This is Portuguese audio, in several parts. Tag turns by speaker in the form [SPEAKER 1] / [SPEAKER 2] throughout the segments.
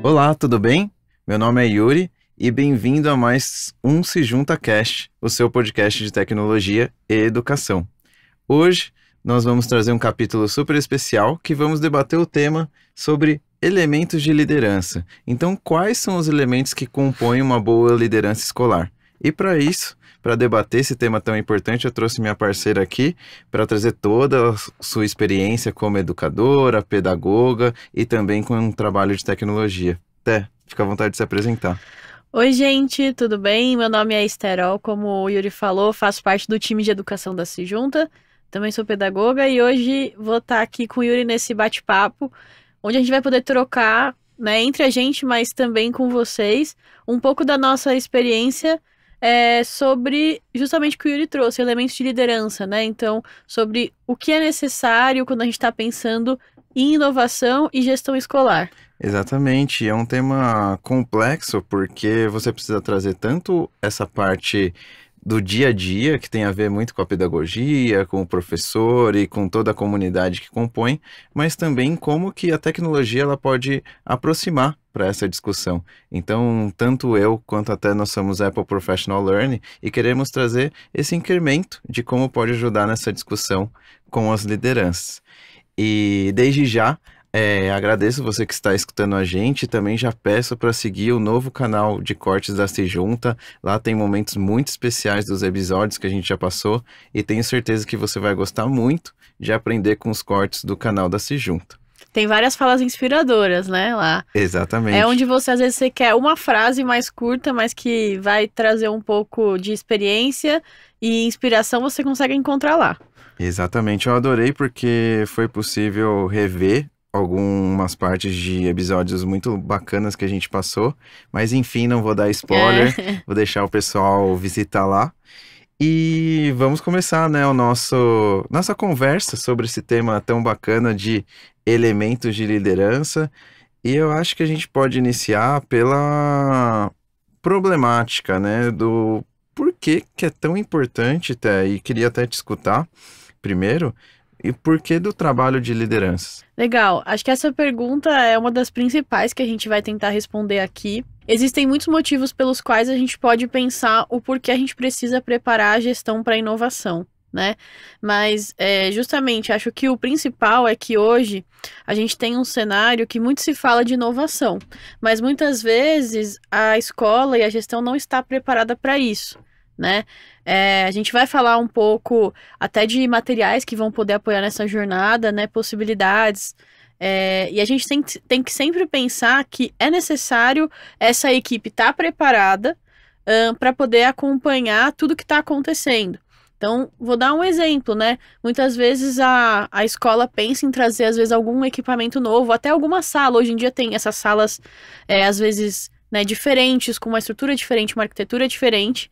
[SPEAKER 1] Olá, tudo bem? Meu nome é Yuri e bem-vindo a mais um Se Junta Cast, o seu podcast de tecnologia e educação. Hoje nós vamos trazer um capítulo super especial que vamos debater o tema sobre elementos de liderança. Então, quais são os elementos que compõem uma boa liderança escolar? E para isso, para debater esse tema tão importante, eu trouxe minha parceira aqui para trazer toda a sua experiência como educadora, pedagoga e também com um trabalho de tecnologia. Té, fica à vontade de se apresentar.
[SPEAKER 2] Oi, gente, tudo bem? Meu nome é Esterol, como o Yuri falou, faço parte do time de educação da Se Junta, também sou pedagoga e hoje vou estar aqui com o Yuri nesse bate-papo, onde a gente vai poder trocar, né, entre a gente, mas também com vocês, um pouco da nossa experiência sobre justamente o que o Yuri trouxe, elementos de liderança, né? Então, sobre o que é necessário quando a gente está pensando em inovação e gestão escolar.
[SPEAKER 1] Exatamente, é um tema complexo porque você precisa trazer tanto essa parte do dia a dia, que tem a ver muito com a pedagogia, com o professor e com toda a comunidade que compõe, mas também como que a tecnologia ela pode aproximar para essa discussão. Então, tanto eu quanto até nós somos Apple Professional Learning e queremos trazer esse incremento de como pode ajudar nessa discussão com as lideranças. E desde já, agradeço você que está escutando a gente. Também já peço para seguir o novo canal de cortes da Se Junta. Lá tem momentos muito especiais dos episódios que a gente já passou. E tenho certeza que você vai gostar muito de aprender com os cortes do canal da Se Junta.
[SPEAKER 2] Tem várias falas inspiradoras, né, lá. É
[SPEAKER 1] Exatamente.
[SPEAKER 2] onde você, às vezes, você quer uma frase mais curta, mas que vai trazer um pouco de experiência e inspiração, você consegue encontrar lá.
[SPEAKER 1] Exatamente. Eu adorei porque foi possível rever algumas partes de episódios muito bacanas que a gente passou. Mas enfim, não vou dar spoiler.
[SPEAKER 2] É.
[SPEAKER 1] Vou deixar o pessoal visitar lá. E vamos começar, né, nossa conversa sobre esse tema tão bacana de elementos de liderança. E eu acho que a gente pode iniciar pela problemática, né, do porquê que é tão importante, e queria até te escutar primeiro, e porquê do trabalho de lideranças.
[SPEAKER 2] Legal. Acho que essa pergunta é uma das principais que a gente vai tentar responder aqui. Existem muitos motivos pelos quais a gente pode pensar o porquê a gente precisa preparar a gestão para a inovação, né? Mas, justamente, acho que o principal é que hoje a gente tem um cenário que muito se fala de inovação, mas muitas vezes a escola e a gestão não está preparada para isso, né? A gente vai falar um pouco até de materiais que vão poder apoiar nessa jornada, né? Possibilidades. E a gente tem que sempre pensar que é necessário essa equipe estar preparada para poder acompanhar tudo que está acontecendo. Então, vou dar um exemplo, né? Muitas vezes a escola pensa em trazer, às vezes, algum equipamento novo, até alguma sala. Hoje em dia tem essas salas, às vezes, né, diferentes, com uma estrutura diferente, uma arquitetura diferente,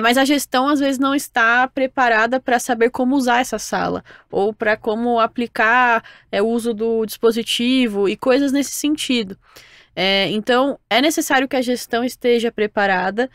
[SPEAKER 2] mas a gestão às vezes não está preparada para saber como usar essa sala, ou para como aplicar o uso do dispositivo e coisas nesse sentido. Então, é necessário que a gestão esteja preparada,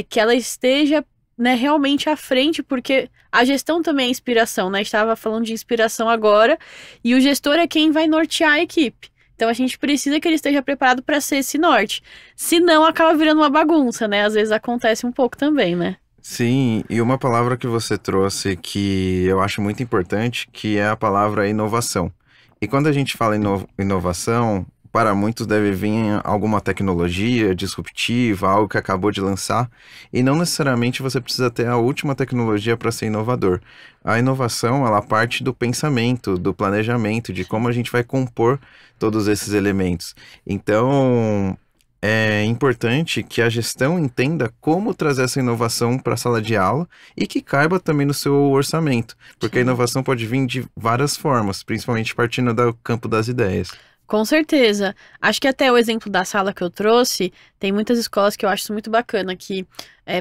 [SPEAKER 2] que ela esteja, né, realmente à frente, porque a gestão também é inspiração, né? Estava falando de inspiração agora, e o gestor é quem vai nortear a equipe. Então a gente precisa que ele esteja preparado para ser esse norte. Senão acaba virando uma bagunça, né? Às vezes acontece um pouco também, né?
[SPEAKER 1] Sim, e uma palavra que você trouxe que eu acho muito importante, que é a palavra inovação. E quando a gente fala em inovação, para muitos deve vir alguma tecnologia disruptiva, algo que acabou de lançar, e não necessariamente você precisa ter a última tecnologia para ser inovador. A inovação, ela parte do pensamento, do planejamento, de como a gente vai compor todos esses elementos. Então, é importante que a gestão entenda como trazer essa inovação para a sala de aula e que caiba também no seu orçamento, porque a
[SPEAKER 2] Sim.
[SPEAKER 1] inovação pode vir de várias formas, principalmente partindo do campo das ideias.
[SPEAKER 2] Com certeza. Acho que até o exemplo da sala que eu trouxe, tem muitas escolas que eu acho isso muito bacana, que,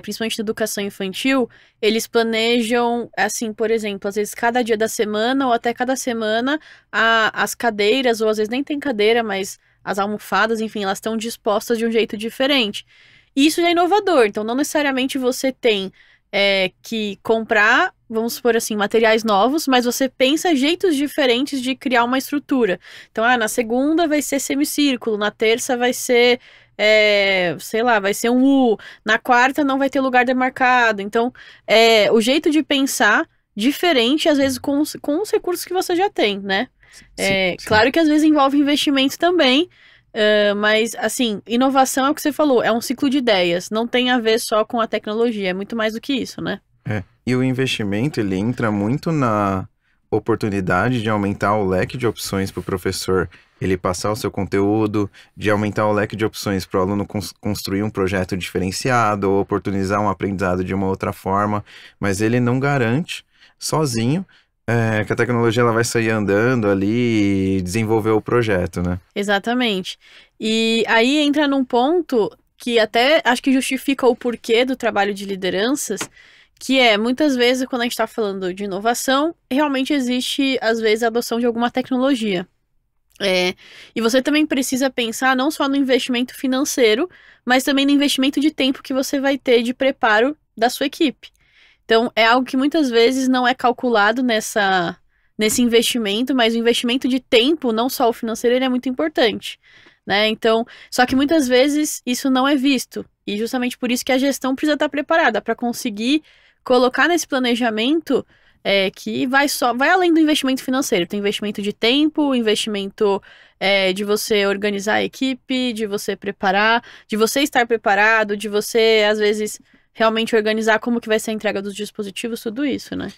[SPEAKER 2] principalmente na educação infantil, eles planejam, assim, por exemplo, às vezes cada dia da semana ou até cada semana, as cadeiras, ou às vezes nem tem cadeira, mas as almofadas, enfim, elas estão dispostas de um jeito diferente. E isso já é inovador, então não necessariamente você tem que comprar vamos supor assim, materiais novos, mas você pensa jeitos diferentes de criar uma estrutura. Então, na segunda vai ser semicírculo, na terça vai ser, sei lá, vai ser um U, na quarta não vai ter lugar demarcado. Então, o jeito de pensar diferente, às vezes, com os recursos que você já tem, né?
[SPEAKER 1] Sim.
[SPEAKER 2] Claro que às vezes envolve investimento também, mas, assim, inovação é o que você falou, é um ciclo de ideias, não tem a ver só com a tecnologia, é muito mais do que isso, né?
[SPEAKER 1] E o investimento, ele entra muito na oportunidade de aumentar o leque de opções para o professor ele passar o seu conteúdo, de aumentar o leque de opções para o aluno construir um projeto diferenciado ou oportunizar um aprendizado de uma outra forma, mas ele não garante sozinho que a tecnologia ela vai sair andando ali e desenvolver o projeto, né?
[SPEAKER 2] Exatamente. E aí entra num ponto que até acho que justifica o porquê do trabalho de lideranças, que muitas vezes, quando a gente está falando de inovação, realmente existe, às vezes, a adoção de alguma tecnologia. E você também precisa pensar não só no investimento financeiro, mas também no investimento de tempo que você vai ter de preparo da sua equipe. Então, é algo que muitas vezes não é calculado nesse investimento, mas o investimento de tempo, não só o financeiro, ele é muito importante, né? Então, só que muitas vezes isso não é visto. E justamente por isso que a gestão precisa estar preparada para conseguir colocar nesse planejamento que vai além do investimento financeiro. Tem investimento de tempo, investimento de você organizar a equipe, de você preparar, de você estar preparado, de você, às vezes, realmente organizar como que vai ser a entrega dos dispositivos, tudo isso, né?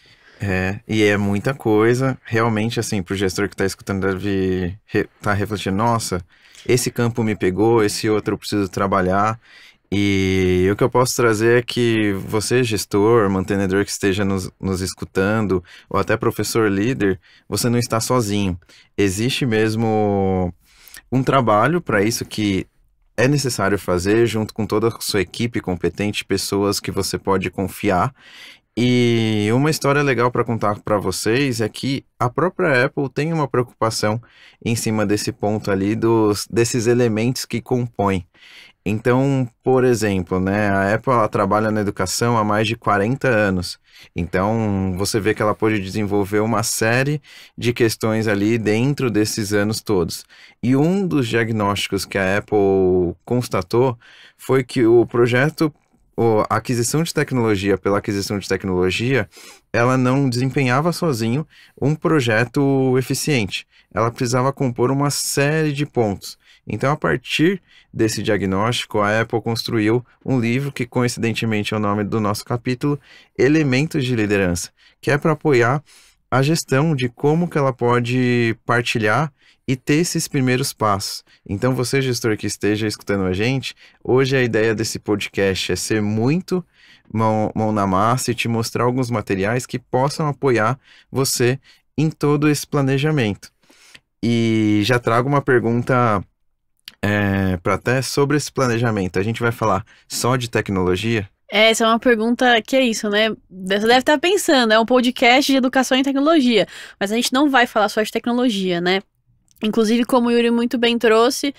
[SPEAKER 1] E é muita coisa. Realmente, assim, pro gestor que tá escutando deve tá refletindo, nossa, esse campo me pegou, esse outro eu preciso trabalhar. E o que eu posso trazer é que você, gestor, mantenedor que esteja nos escutando, ou até professor líder, você não está sozinho. Existe mesmo um trabalho para isso que é necessário fazer junto com toda a sua equipe competente, pessoas que você pode confiar. E uma história legal para contar para vocês é que a própria Apple tem uma preocupação em cima desse ponto ali, desses elementos que compõem. Então, por exemplo, né, a Apple ela trabalha na educação há mais de 40 anos. Então, você vê que ela pôde desenvolver uma série de questões ali dentro desses anos todos. E um dos diagnósticos que a Apple constatou foi que o projeto, a aquisição de tecnologia pela aquisição de tecnologia, ela não desempenhava sozinho um projeto eficiente. Ela precisava compor uma série de pontos. Então, a partir desse diagnóstico, a Apple construiu um livro que, coincidentemente, é o nome do nosso capítulo, Elementos de Liderança, que é para apoiar a gestão de como que ela pode partilhar e ter esses primeiros passos. Então, você, gestor que esteja escutando a gente, hoje a ideia desse podcast é ser muito mão na massa e te mostrar alguns materiais que possam apoiar você em todo esse planejamento. E já trago uma pergunta para até sobre esse planejamento. A gente vai falar só de tecnologia?
[SPEAKER 2] Essa é uma pergunta que é isso, né? Você deve estar pensando, é um podcast de educação e tecnologia, mas a gente não vai falar só de tecnologia, né? Inclusive, como o Yuri muito bem trouxe,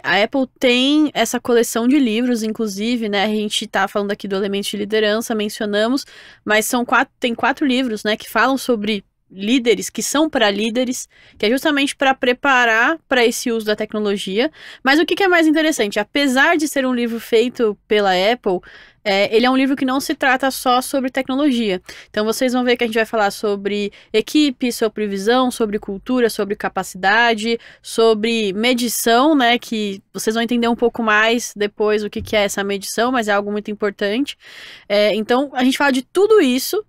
[SPEAKER 2] a Apple tem essa coleção de livros, inclusive, né? A gente tá falando aqui do Elemento de Liderança, mencionamos, mas tem 4 livros, né, que falam sobre líderes, que são para líderes, que é justamente para preparar para esse uso da tecnologia. Mas o que é mais interessante? Apesar de ser um livro feito pela Apple, ele é um livro que não se trata só sobre tecnologia. Então vocês vão ver que a gente vai falar sobre equipe, sobre visão, sobre cultura, sobre capacidade, sobre medição, né? Que vocês vão entender um pouco mais depois o que é essa medição, mas é algo muito importante. Então a gente fala de tudo isso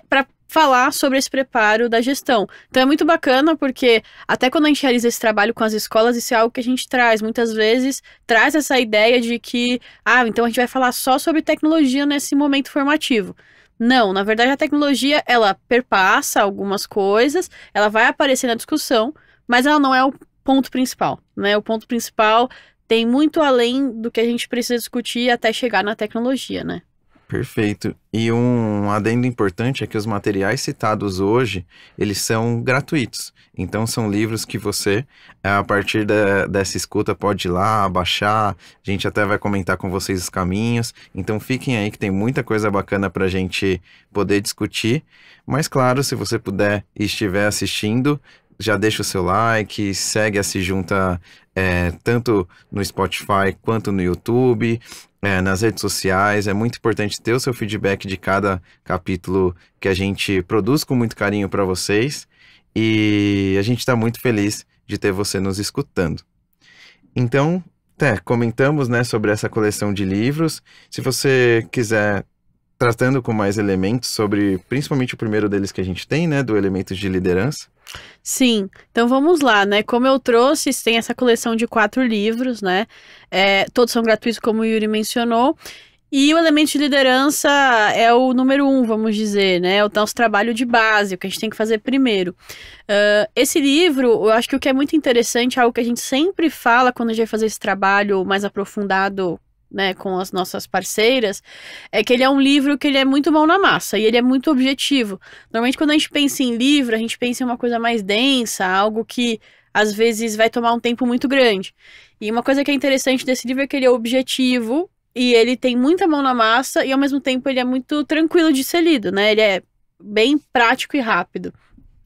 [SPEAKER 2] para falar sobre esse preparo da gestão. Então é muito bacana porque até quando a gente realiza esse trabalho com as escolas, isso é algo que a gente traz. Muitas vezes traz essa ideia de que, então a gente vai falar só sobre tecnologia nesse momento formativo. Não, na verdade a tecnologia, ela perpassa algumas coisas, ela vai aparecer na discussão, mas ela não é o ponto principal, né? O ponto principal tem muito além do que a gente precisa discutir até chegar na tecnologia, né?
[SPEAKER 1] Perfeito. E um adendo importante é que os materiais citados hoje, eles são gratuitos. Então, são livros que você, a partir dessa escuta, pode ir lá, baixar. A gente até vai comentar com vocês os caminhos. Então, fiquem aí que tem muita coisa bacana para a gente poder discutir. Mas, claro, se você puder e estiver assistindo, já deixa o seu like, segue a Se Junta, tanto no Spotify quanto no YouTube. Nas redes sociais, é muito importante ter o seu feedback de cada capítulo que a gente produz com muito carinho para vocês, e a gente está muito feliz de ter você nos escutando. Então, comentamos, né, sobre essa coleção de livros. Se você quiser, tratando com mais elementos sobre, principalmente o primeiro deles que a gente tem, né, do Elementos de Liderança.
[SPEAKER 2] Sim, então vamos lá, né? Como eu trouxe, tem essa coleção de 4 livros, né? Todos são gratuitos, como o Yuri mencionou. E o Elemento de Liderança é o número 1, vamos dizer, né? É o nosso trabalho de base, o que a gente tem que fazer primeiro. Esse livro, eu acho que o que é muito interessante, algo que a gente sempre fala quando a gente vai fazer esse trabalho mais aprofundado, né, com as nossas parceiras, é que ele é um livro que ele é muito mão na massa e ele é muito objetivo. Normalmente quando a gente pensa em livro, a gente pensa em uma coisa mais densa, algo que às vezes vai tomar um tempo muito grande. E uma coisa que é interessante desse livro é que ele é objetivo e ele tem muita mão na massa e ao mesmo tempo ele é muito tranquilo de ser lido, né? Ele é bem prático e rápido.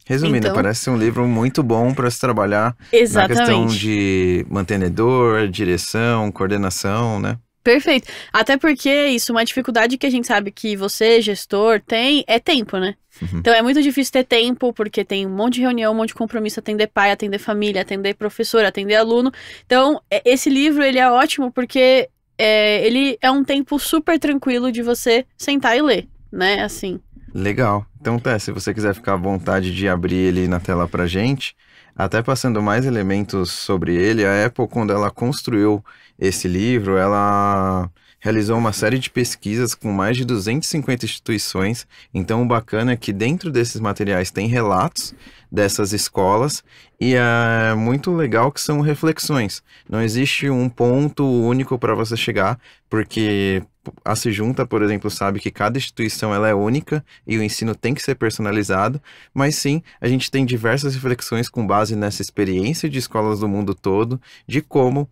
[SPEAKER 1] Resumindo,
[SPEAKER 2] Então,
[SPEAKER 1] parece ser um livro muito bom para se trabalhar na questão
[SPEAKER 2] exatamente.
[SPEAKER 1] de mantenedor, direção, coordenação, né?
[SPEAKER 2] Perfeito. Até porque isso, uma dificuldade que a gente sabe que você, gestor, tem, é tempo, né?
[SPEAKER 1] Uhum.
[SPEAKER 2] Então é muito difícil ter tempo, porque tem um monte de reunião, um monte de compromisso, atender pai, atender família, atender professor, atender aluno. Então, esse livro, ele é ótimo porque ele é um tempo super tranquilo de você sentar e ler, né? Assim.
[SPEAKER 1] Legal. Então, se você quiser ficar à vontade de abrir ele na tela pra gente, até passando mais elementos sobre ele, a Apple, quando ela construiu esse livro, ela realizou uma série de pesquisas com mais de 250 instituições. Então, o bacana é que dentro desses materiais tem relatos dessas escolas e é muito legal que são reflexões. Não existe um ponto único para você chegar, porque a Se Junta, por exemplo, sabe que cada instituição ela é única e o ensino tem que ser personalizado, mas sim, a gente tem diversas reflexões com base nessa experiência de escolas do mundo todo, de como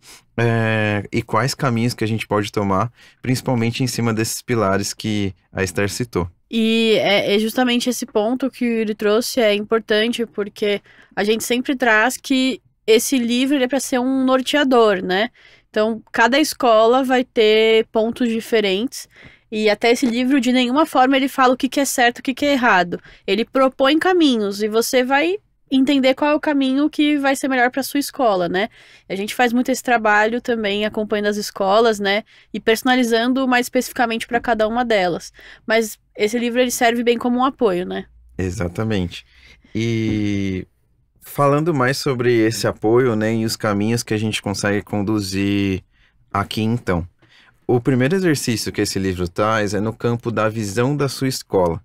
[SPEAKER 1] e quais caminhos que a gente pode tomar, principalmente em cima desses pilares que a Esther citou.
[SPEAKER 2] E é justamente esse ponto que o Yuri trouxe é importante, porque a gente sempre traz que esse livro ele é para ser um norteador, né? Então, cada escola vai ter pontos diferentes. E até esse livro, de nenhuma forma, ele fala o que é certo e o que é errado. Ele propõe caminhos e você vai entender qual é o caminho que vai ser melhor para sua escola, né? A gente faz muito esse trabalho também acompanhando as escolas, né? E personalizando mais especificamente para cada uma delas. Mas esse livro ele serve bem como um apoio, né?
[SPEAKER 1] Exatamente. E falando mais sobre esse apoio, né, e os caminhos que a gente consegue conduzir aqui então. O primeiro exercício que esse livro traz é no campo da visão da sua escola.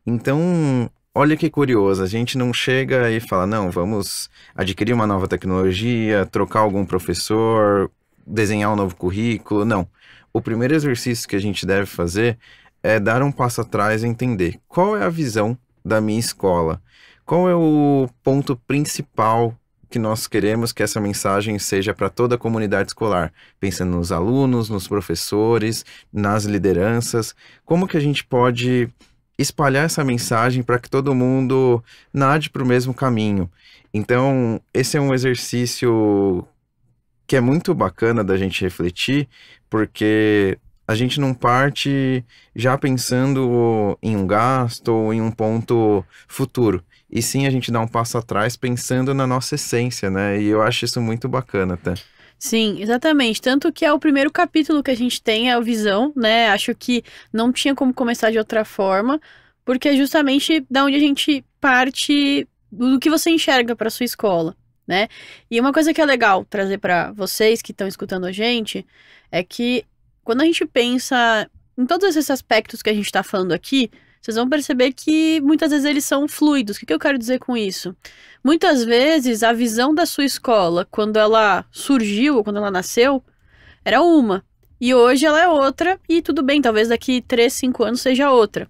[SPEAKER 1] Então, olha que curioso, a gente não chega e fala, não, vamos adquirir uma nova tecnologia, trocar algum professor, desenhar um novo currículo, não. O primeiro exercício que a gente deve fazer é dar um passo atrás e entender qual é a visão da minha escola, qual é o ponto principal que nós queremos que essa mensagem seja para toda a comunidade escolar, pensando nos alunos, nos professores, nas lideranças, como que a gente pode espalhar essa mensagem para que todo mundo nade para o mesmo caminho. Então, esse é um exercício que é muito bacana da gente refletir, porque a gente não parte já pensando em um gasto ou em um ponto futuro, e sim a gente dá um passo atrás pensando na nossa essência, né? E eu acho isso muito bacana até.
[SPEAKER 2] Sim, exatamente. Tanto que é o primeiro capítulo que a gente tem, é a visão, né? Acho que não tinha como começar de outra forma, porque é justamente da onde a gente parte do que você enxerga para sua escola, né? E uma coisa que é legal trazer para vocês que estão escutando a gente é que quando a gente pensa em todos esses aspectos que a gente está falando aqui, vocês vão perceber que muitas vezes eles são fluidos. O que eu quero dizer com isso? Muitas vezes a visão da sua escola, quando ela surgiu ou quando ela nasceu, era uma. e hoje ela é outra, e tudo bem, talvez daqui 3, 5 anos seja outra.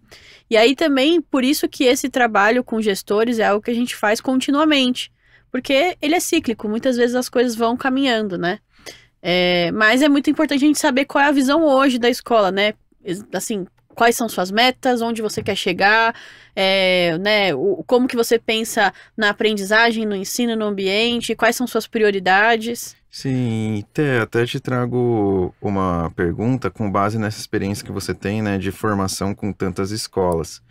[SPEAKER 2] E aí também, por isso que esse trabalho com gestores é algo que a gente faz continuamente, porque ele é cíclico, muitas vezes as coisas vão caminhando, né? Mas é muito importante a gente saber qual é a visão hoje da escola, né? Assim, quais são suas metas, onde você quer chegar, né? Como que você pensa na aprendizagem, no ensino, no ambiente, quais são suas prioridades.
[SPEAKER 1] Sim, até te trago uma pergunta com base nessa experiência que você tem, né, de formação com tantas escolas.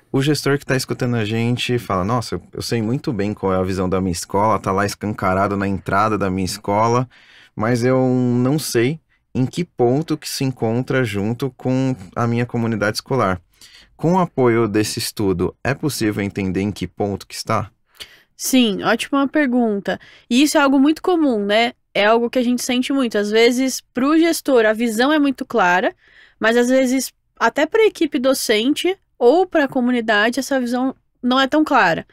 [SPEAKER 1] O gestor que está escutando a gente fala, nossa, eu sei muito bem qual é a visão da minha escola, tá lá escancarado na entrada da minha escola, mas eu não sei em que ponto que se encontra junto com a minha comunidade escolar. Com o apoio desse estudo, é possível entender em que ponto que está?
[SPEAKER 2] Sim, ótima pergunta. E isso é algo muito comum, né? É algo que a gente sente muito. Às vezes, para o gestor, a visão é muito clara, mas às vezes, até para a equipe docente ou para a comunidade, essa visão não é tão clara.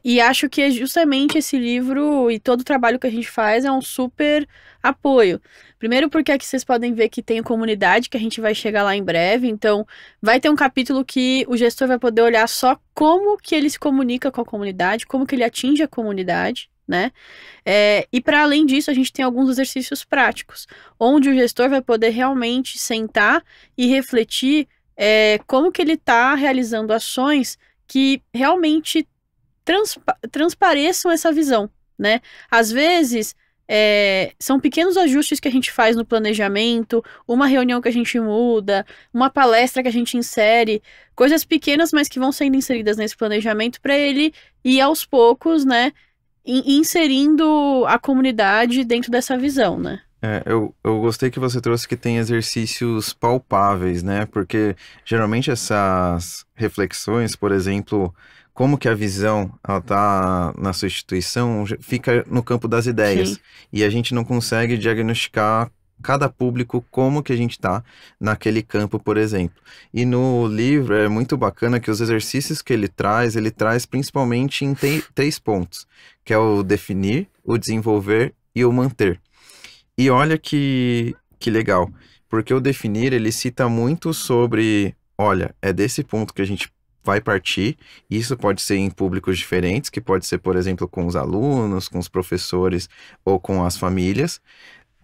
[SPEAKER 2] E acho que justamente esse livro e todo o trabalho que a gente faz é um super apoio. Primeiro porque aqui vocês podem ver que tem a comunidade, que a gente vai chegar lá em breve, então vai ter um capítulo que o gestor vai poder olhar só como que ele se comunica com a comunidade, como que ele atinge a comunidade, né? E para além disso, a gente tem alguns exercícios práticos, onde o gestor vai poder realmente sentar e refletir como que ele está realizando ações que realmente transpareçam essa visão, né? Às vezes, são pequenos ajustes que a gente faz no planejamento, uma reunião que a gente muda, uma palestra que a gente insere, coisas pequenas, mas que vão sendo inseridas nesse planejamento para ele ir aos poucos, né? Inserindo a comunidade dentro dessa visão, né?
[SPEAKER 1] Eu gostei que você trouxe que tem exercícios palpáveis, né? Porque geralmente essas reflexões, por exemplo, como que a visão ela tá na sua instituição, fica no campo das ideias.
[SPEAKER 2] Sim.
[SPEAKER 1] E a gente não consegue diagnosticar cada público como que a gente tá naquele campo, por exemplo. E no livro é muito bacana que os exercícios que ele traz principalmente em 3 pontos, que é o definir, o desenvolver e o manter. E olha que legal, porque o definir, ele cita muito sobre, olha, é desse ponto que a gente vai partir, isso pode ser em públicos diferentes, que pode ser, por exemplo, com os alunos, com os professores ou com as famílias.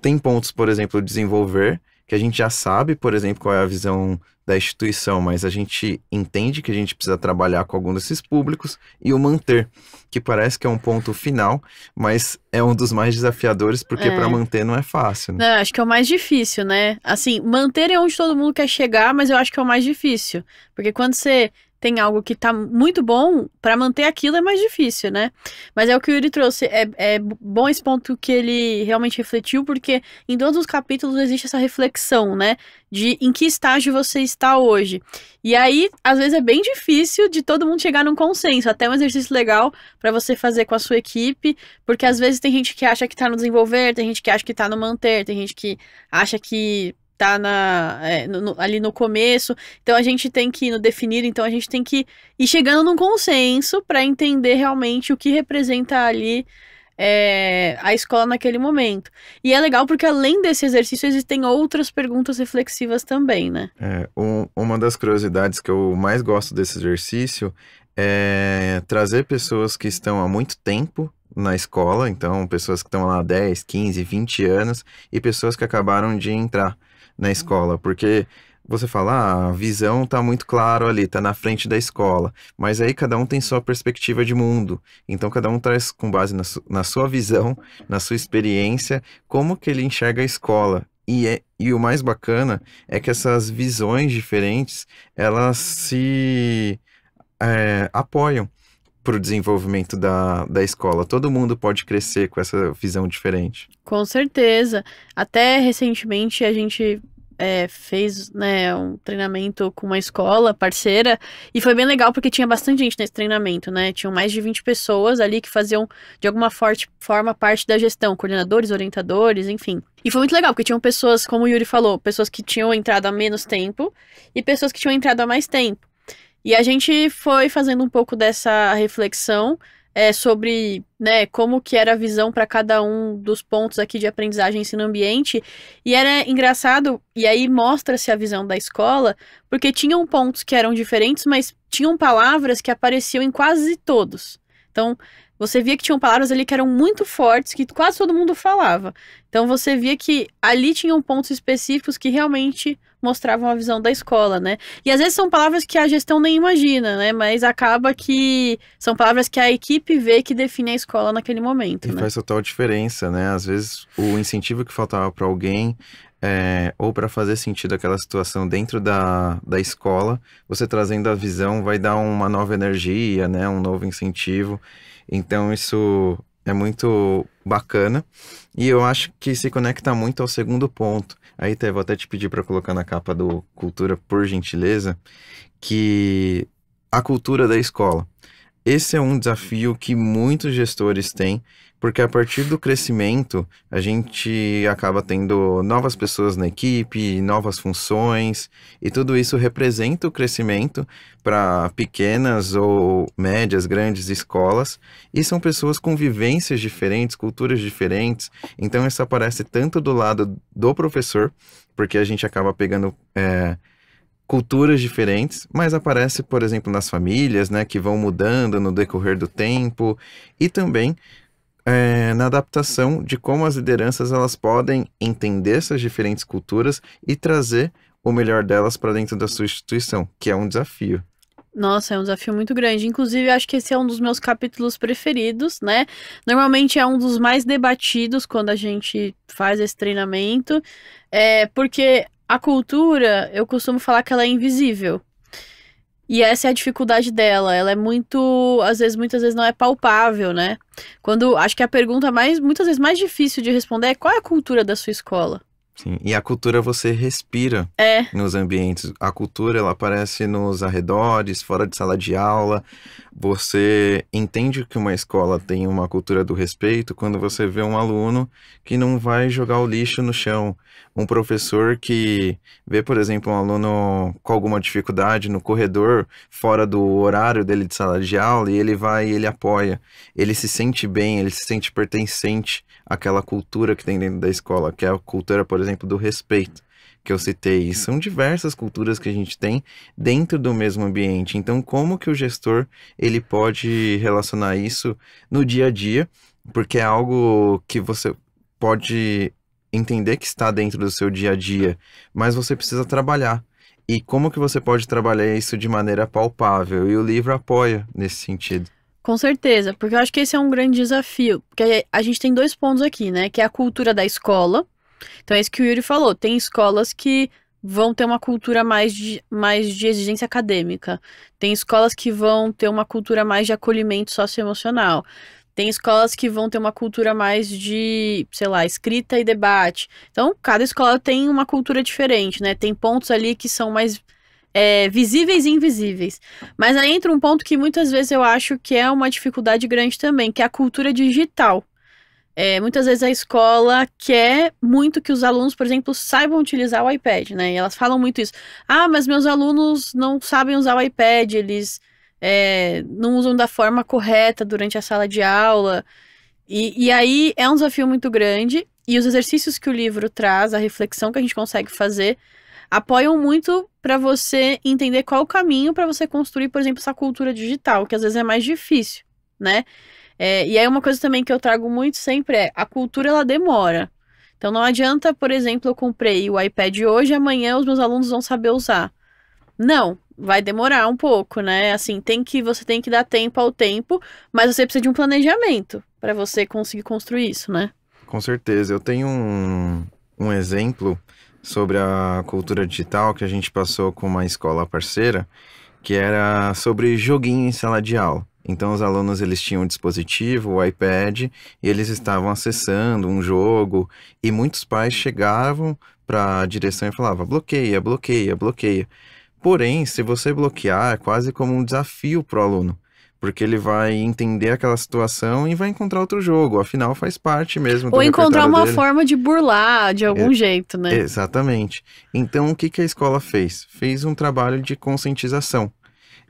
[SPEAKER 1] Tem pontos, por exemplo, desenvolver, que a gente já sabe, por exemplo, qual é a visão da instituição, mas a gente entende que a gente precisa trabalhar com algum desses públicos, e o manter, que parece que é um ponto final, mas é um dos mais desafiadores, porque para manter não é fácil, né?
[SPEAKER 2] Não, acho que é o mais difícil, né? Assim, manter é onde todo mundo quer chegar, mas eu acho que é o mais difícil, porque quando você tem algo que tá muito bom, para manter aquilo é mais difícil, né? Mas é o que o Yuri trouxe, é bom esse ponto que ele realmente refletiu, porque em todos os capítulos existe essa reflexão, né? De em que estágio você está hoje. E aí, às vezes é bem difícil de todo mundo chegar num consenso, até um exercício legal para você fazer com a sua equipe, porque às vezes tem gente que acha que tá no desenvolver, tem gente que acha que tá no manter, tem gente que acha que tá ali no começo, então a gente tem que ir no definir, então a gente tem que ir chegando num consenso para entender realmente o que representa ali a escola naquele momento. E é legal porque além desse exercício existem outras perguntas reflexivas também, né?
[SPEAKER 1] Uma das curiosidades que eu mais gosto desse exercício é trazer pessoas que estão há muito tempo na escola, então pessoas que estão lá há 10, 15, 20 anos, e pessoas que acabaram de entrar na escola, porque você fala, a visão tá muito claro ali, tá na frente da escola, mas aí cada um tem sua perspectiva de mundo, então cada um traz com base na sua visão, na sua experiência, como que ele enxerga a escola. E o mais bacana é que essas visões diferentes, elas se apoiam para o desenvolvimento da escola. Todo mundo pode crescer com essa visão diferente.
[SPEAKER 2] Com certeza. Até recentemente a gente fez, né, um treinamento com uma escola parceira e foi bem legal porque tinha bastante gente nesse treinamento, né? Tinham mais de 20 pessoas ali que faziam de alguma forma parte da gestão, coordenadores, orientadores, enfim. E foi muito legal porque tinham pessoas, como o Yuri falou, pessoas que tinham entrado há menos tempo e pessoas que tinham entrado há mais tempo. E a gente foi fazendo um pouco dessa reflexão sobre, né, como que era a visão para cada um dos pontos aqui de aprendizagem e ensino ambiente, e era engraçado, e aí mostra-se a visão da escola, porque tinham pontos que eram diferentes, mas tinham palavras que apareciam em quase todos. Então, você via que tinham palavras ali que eram muito fortes, que quase todo mundo falava. Então, você via que ali tinham pontos específicos que realmente mostravam a visão da escola, né? E às vezes são palavras que a gestão nem imagina, né? Mas acaba que são palavras que a equipe vê que define a escola naquele momento,
[SPEAKER 1] E
[SPEAKER 2] né?
[SPEAKER 1] faz total diferença, né? Às vezes o incentivo que faltava para alguém, ou para fazer sentido aquela situação dentro da escola, você trazendo a visão vai dar uma nova energia, né? Um novo incentivo. Então isso é muito bacana. E eu acho que se conecta muito ao segundo ponto. Aí vou até te pedir para colocar na capa do Cultura, por gentileza, que a cultura da escola. Esse é um desafio que muitos gestores têm, porque a partir do crescimento, a gente acaba tendo novas pessoas na equipe, novas funções, e tudo isso representa o crescimento para pequenas ou médias, grandes escolas, e são pessoas com vivências diferentes, culturas diferentes, então isso aparece tanto do lado do professor, porque a gente acaba pegando culturas diferentes, mas aparece, por exemplo, nas famílias, né, que vão mudando no decorrer do tempo, e também na adaptação de como as lideranças elas podem entender essas diferentes culturas e trazer o melhor delas para dentro da sua instituição, que é um desafio.
[SPEAKER 2] Nossa, é um desafio muito grande. Inclusive, acho que esse é um dos meus capítulos preferidos, né? Normalmente é um dos mais debatidos quando a gente faz esse treinamento, porque a cultura, eu costumo falar que ela é invisível. E essa é a dificuldade dela. Ela é muito, muitas vezes não é palpável, né? Acho que a pergunta muitas vezes mais difícil de responder é qual é a cultura da sua escola?
[SPEAKER 1] Sim, e a cultura você respira nos ambientes. A cultura, ela aparece nos arredores, fora de sala de aula. Você entende que uma escola tem uma cultura do respeito quando você vê um aluno que não vai jogar o lixo no chão. Um professor que vê, por exemplo, um aluno com alguma dificuldade no corredor, fora do horário dele de sala de aula, e ele vai e ele apoia. Ele se sente bem, ele se sente pertencente àquela cultura que tem dentro da escola, que é a cultura, por exemplo, do respeito, que eu citei. E são diversas culturas que a gente tem dentro do mesmo ambiente. Então, como que o gestor ele pode relacionar isso no dia a dia? Porque é algo que você pode entender que está dentro do seu dia a dia, mas você precisa trabalhar. E como que você pode trabalhar isso de maneira palpável? E o livro apoia nesse sentido.
[SPEAKER 2] Com certeza, porque eu acho que esse é um grande desafio. Porque a gente tem 2 pontos aqui, né? Que é a cultura da escola. Então é isso que o Yuri falou. Tem escolas que vão ter uma cultura mais de exigência acadêmica. Tem escolas que vão ter uma cultura mais de acolhimento socioemocional. Tem escolas que vão ter uma cultura mais de, sei lá, escrita e debate. Então, cada escola tem uma cultura diferente, né? Tem pontos ali que são mais visíveis e invisíveis. Mas aí entra um ponto que muitas vezes eu acho que é uma dificuldade grande também, que é a cultura digital. Muitas vezes a escola quer muito que os alunos, por exemplo, saibam utilizar o iPad, né? E elas falam muito isso. Ah, mas meus alunos não sabem usar o iPad, eles não usam da forma correta durante a sala de aula. E aí é um desafio muito grande. E os exercícios que o livro traz, a reflexão que a gente consegue fazer, apoiam muito para você entender qual o caminho para você construir, por exemplo, essa cultura digital, que às vezes é mais difícil, né? E aí uma coisa também que eu trago muito sempre a cultura ela demora. Então não adianta, por exemplo, eu comprei o iPad hoje e amanhã os meus alunos vão saber usar. Não, vai demorar um pouco, né? Assim, você tem que dar tempo ao tempo, mas você precisa de um planejamento para você conseguir construir isso, né?
[SPEAKER 1] Com certeza. Eu tenho um exemplo sobre a cultura digital que a gente passou com uma escola parceira, que era sobre joguinho em sala de aula. Então os alunos eles tinham um dispositivo, o iPad, e eles estavam acessando um jogo, e muitos pais chegavam para a direção e falavam, bloqueia, bloqueia, bloqueia. Porém, se você bloquear, é quase como um desafio para o aluno, porque ele vai entender aquela situação e vai encontrar outro jogo, afinal faz parte mesmo do
[SPEAKER 2] Ou encontrar
[SPEAKER 1] repertório
[SPEAKER 2] uma
[SPEAKER 1] dele.
[SPEAKER 2] forma de burlar de algum jeito, né?
[SPEAKER 1] Exatamente. Então, o que que a escola fez? Fez um trabalho de conscientização.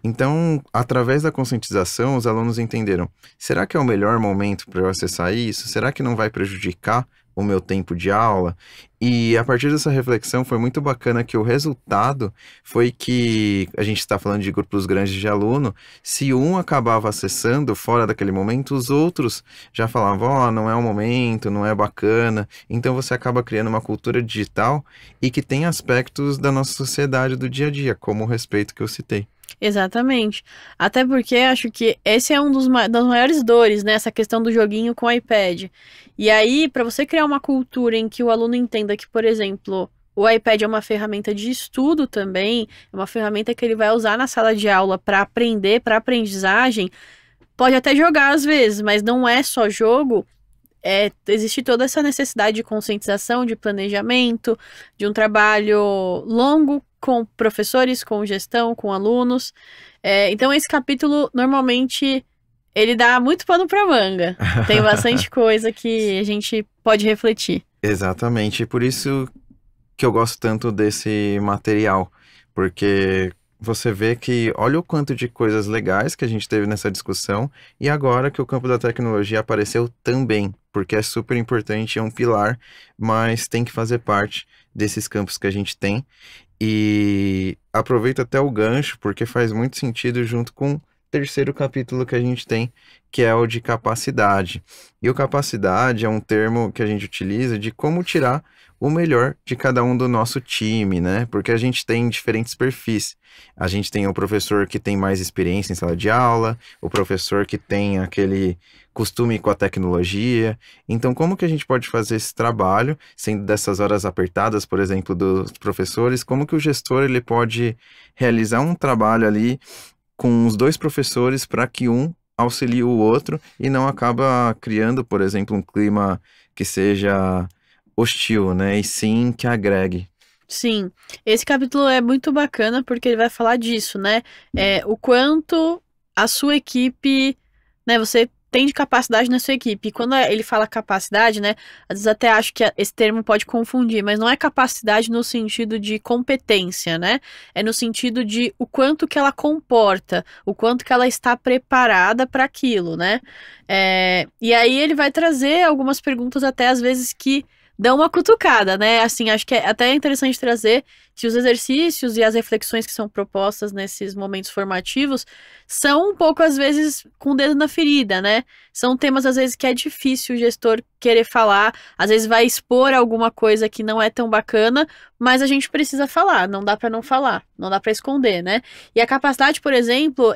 [SPEAKER 1] Então, através da conscientização, os alunos entenderam: será que é o melhor momento para eu acessar isso? Será que não vai prejudicar o meu tempo de aula? E a partir dessa reflexão foi muito bacana que o resultado foi que a gente está falando de grupos grandes de aluno, se um acabava acessando fora daquele momento, os outros já falavam: ó, não é o momento, não é bacana. Então você acaba criando uma cultura digital e que tem aspectos da nossa sociedade do dia a dia, como o respeito que eu citei.
[SPEAKER 2] Exatamente. Até porque acho que esse é um das maiores dores, né? Essa questão do joguinho com o iPad. E aí, para você criar uma cultura em que o aluno entenda que, por exemplo, o iPad é uma ferramenta de estudo também, é uma ferramenta que ele vai usar na sala de aula para aprender, para aprendizagem, pode até jogar às vezes, mas não é só jogo. Existe toda essa necessidade de conscientização, de planejamento, de um trabalho longo com professores, com gestão, com alunos. Então, esse capítulo, normalmente, ele dá muito pano para manga. Tem bastante coisa que a gente pode refletir.
[SPEAKER 1] Exatamente, e por isso que eu gosto tanto desse material, porque você vê que olha o quanto de coisas legais que a gente teve nessa discussão, e agora que o campo da tecnologia apareceu também, porque é super importante, é um pilar, mas tem que fazer parte desses campos que a gente tem. E aproveito até o gancho, porque faz muito sentido junto com o terceiro capítulo que a gente tem, que é o de capacidade. E o capacidade é um termo que a gente utiliza de como tirar o melhor de cada um do nosso time, né? Porque a gente tem diferentes perfis. A gente tem o professor que tem mais experiência em sala de aula, o professor que tem aquele costume com a tecnologia. Então, como que a gente pode fazer esse trabalho, sendo dessas horas apertadas, por exemplo, dos professores, como que o gestor ele pode realizar um trabalho ali com os dois professores para que um auxilie o outro e não acaba criando, por exemplo, um clima que seja hostil, né? E sim que agregue.
[SPEAKER 2] Sim, esse capítulo é muito bacana porque ele vai falar disso, né? O quanto a sua equipe, né? Você tem de capacidade na sua equipe. E quando ele fala capacidade, né? Às vezes até acho que esse termo pode confundir, mas não é capacidade no sentido de competência, né? É no sentido de o quanto que ela comporta, o quanto que ela está preparada para aquilo, né? E aí ele vai trazer algumas perguntas até às vezes que dão uma cutucada, né? Assim, acho que é até interessante trazer que os exercícios e as reflexões que são propostas nesses momentos formativos são um pouco, às vezes, com o dedo na ferida, né? São temas, às vezes, que é difícil o gestor querer falar, às vezes vai expor alguma coisa que não é tão bacana, mas a gente precisa falar, não dá para não falar, não dá para esconder, né? E a capacidade, por exemplo,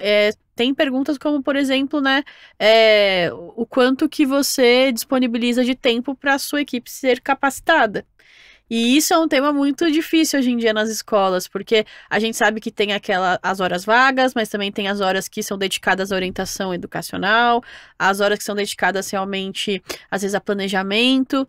[SPEAKER 2] tem perguntas como, por exemplo, né, o quanto que você disponibiliza de tempo para a sua equipe ser capacitada. E isso é um tema muito difícil hoje em dia nas escolas, porque a gente sabe que tem as horas vagas, mas também tem as horas que são dedicadas à orientação educacional, as horas que são dedicadas realmente, às vezes, a planejamento,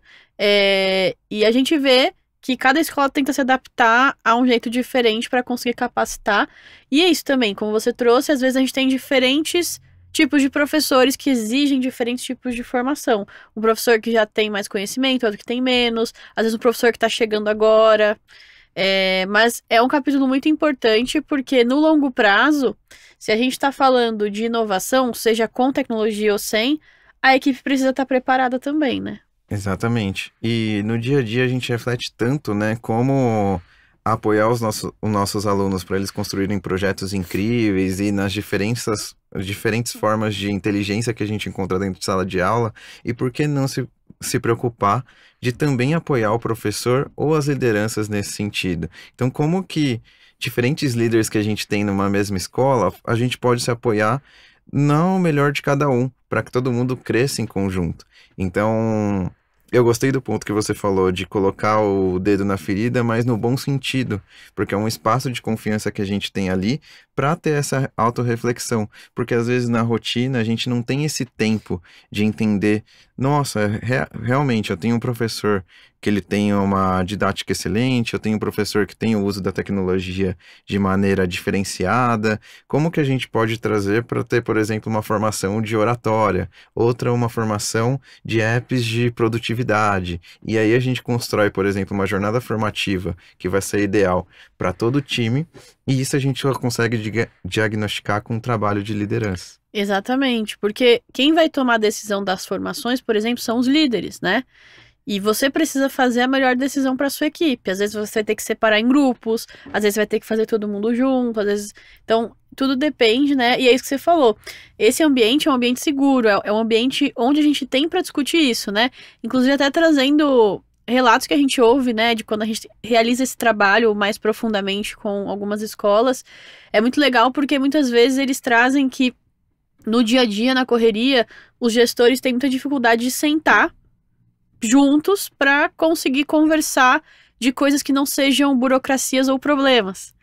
[SPEAKER 2] e a gente vê que cada escola tenta se adaptar a um jeito diferente para conseguir capacitar. E é isso também, como você trouxe, às vezes a gente tem diferentes tipos de professores que exigem diferentes tipos de formação. Um professor que já tem mais conhecimento, outro que tem menos, às vezes um professor que está chegando agora. Mas é um capítulo muito importante porque no longo prazo, se a gente está falando de inovação, seja com tecnologia ou sem, a equipe precisa estar preparada também, né?
[SPEAKER 1] Exatamente. E no dia a dia a gente reflete tanto, né, como apoiar os nossos alunos para eles construírem projetos incríveis e nas diferentes formas de inteligência que a gente encontra dentro de sala de aula, e por que não se preocupar de também apoiar o professor ou as lideranças nesse sentido. Então, como que diferentes líderes que a gente tem numa mesma escola, a gente pode se apoiar no melhor de cada um, para que todo mundo cresça em conjunto. Então, eu gostei do ponto que você falou de colocar o dedo na ferida, mas no bom sentido, porque é um espaço de confiança que a gente tem ali para ter essa autorreflexão, porque às vezes na rotina a gente não tem esse tempo de entender, nossa, realmente eu tenho um professor que ele tem uma didática excelente, eu tenho um professor que tem o uso da tecnologia de maneira diferenciada, como que a gente pode trazer para ter, por exemplo, uma formação de oratória, outra uma formação de apps de produtividade, e aí a gente constrói, por exemplo, uma jornada formativa que vai ser ideal para todo o time, E isso a gente só consegue diagnosticar com um trabalho de liderança.
[SPEAKER 2] Exatamente, porque quem vai tomar a decisão das formações, por exemplo, são os líderes, né? E você precisa fazer a melhor decisão para sua equipe. Às vezes você vai ter que separar em grupos, às vezes vai ter que fazer todo mundo junto, às vezes. Então, tudo depende, né? E é isso que você falou. Esse ambiente é um ambiente seguro, é um ambiente onde a gente tem para discutir isso, né? Inclusive, até trazendo relatos que a gente ouve, né, de quando a gente realiza esse trabalho mais profundamente com algumas escolas. É muito legal porque muitas vezes eles trazem que no dia a dia, na correria, os gestores têm muita dificuldade de sentar juntos para conseguir conversar de coisas que não sejam burocracias ou problemas.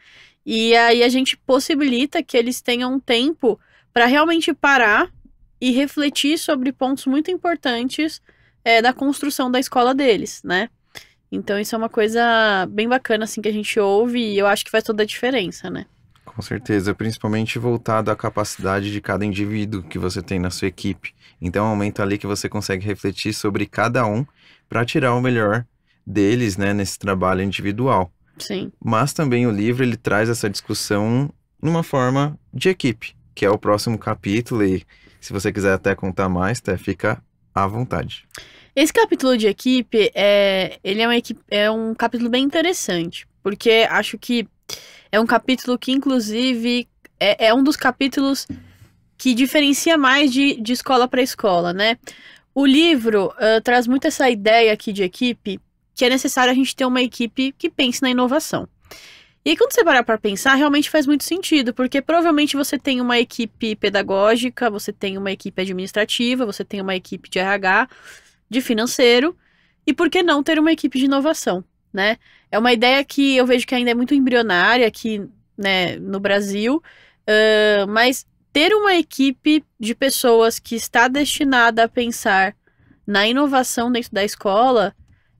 [SPEAKER 2] E aí a gente possibilita que eles tenham um tempo para realmente parar e refletir sobre pontos muito importantes da construção da escola deles, né? Então isso é uma coisa bem bacana assim que a gente ouve e eu acho que faz toda a diferença, né?
[SPEAKER 1] Com certeza, principalmente voltado à capacidade de cada indivíduo que você tem na sua equipe. Então, é um momento ali que você consegue refletir sobre cada um para tirar o melhor deles, né, nesse trabalho individual.
[SPEAKER 2] Sim.
[SPEAKER 1] Mas também o livro ele traz essa discussão numa forma de equipe, que é o próximo capítulo. E se você quiser até contar mais, fica à vontade.
[SPEAKER 2] Esse capítulo de equipe é um capítulo bem interessante, porque acho que é um capítulo que, inclusive, é um dos capítulos que diferencia mais de escola para escola, né? O livro traz muito essa ideia aqui de equipe, que é necessário a gente ter uma equipe que pense na inovação. E aí, quando você parar para pensar, realmente faz muito sentido, porque provavelmente você tem uma equipe pedagógica, você tem uma equipe administrativa, você tem uma equipe de RH, de financeiro, e por que não ter uma equipe de inovação, né? É uma ideia que eu vejo que ainda é muito embrionária aqui, né, no Brasil, mas ter uma equipe de pessoas que está destinada a pensar na inovação dentro da escola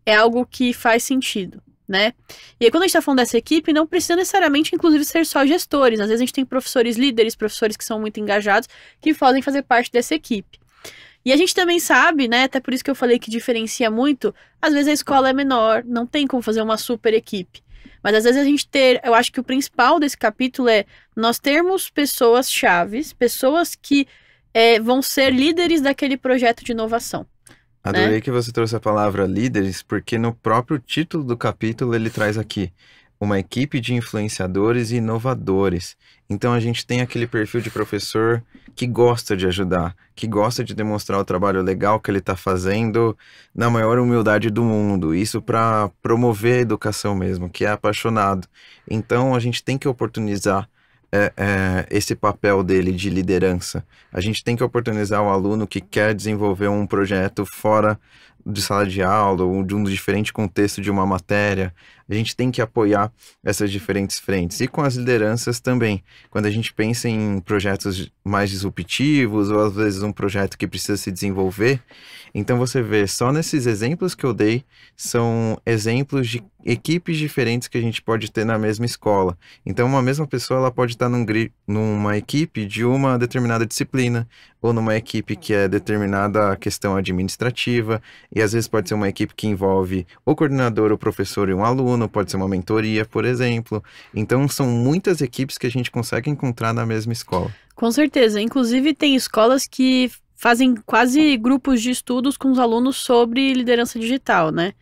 [SPEAKER 2] é algo que faz sentido, né? E aí, quando a gente está falando dessa equipe, não precisa necessariamente, inclusive, ser só gestores. Às vezes a gente tem professores líderes, professores que são muito engajados, que podem fazer parte dessa equipe. E a gente também sabe, né, até por isso que eu falei que diferencia muito, às vezes a escola é menor, não tem como fazer uma super equipe. Mas às vezes eu acho que o principal desse capítulo é nós termos pessoas chaves, pessoas que vão ser líderes daquele projeto de inovação.
[SPEAKER 1] Adorei
[SPEAKER 2] né?
[SPEAKER 1] que você trouxe a palavra líderes, porque no próprio título do capítulo ele traz aqui uma equipe de influenciadores e inovadores. Então a gente tem aquele perfil de professor que gosta de ajudar, que gosta de demonstrar o trabalho legal que ele está fazendo na maior humildade do mundo. Isso para promover a educação mesmo, que é apaixonado. Então a gente tem que oportunizar esse papel dele de liderança. A gente tem que oportunizar o aluno que quer desenvolver um projeto fora de sala de aula ou de um diferente contexto de uma matéria. A gente tem que apoiar essas diferentes frentes. E com as lideranças também. Quando a gente pensa em projetos mais disruptivos ou às vezes um projeto que precisa se desenvolver, então você vê, só nesses exemplos que eu dei, são exemplos de equipes diferentes que a gente pode ter na mesma escola. Então uma mesma pessoa ela pode estar numa equipe de uma determinada disciplina ou numa equipe que é determinada a questão administrativa, e às vezes pode ser uma equipe que envolve o coordenador, o professor e um aluno, pode ser uma mentoria, por exemplo. Então são muitas equipes que a gente consegue encontrar na mesma escola.
[SPEAKER 2] Com certeza. Inclusive tem escolas que fazem quase grupos de estudos com os alunos sobre liderança digital, né?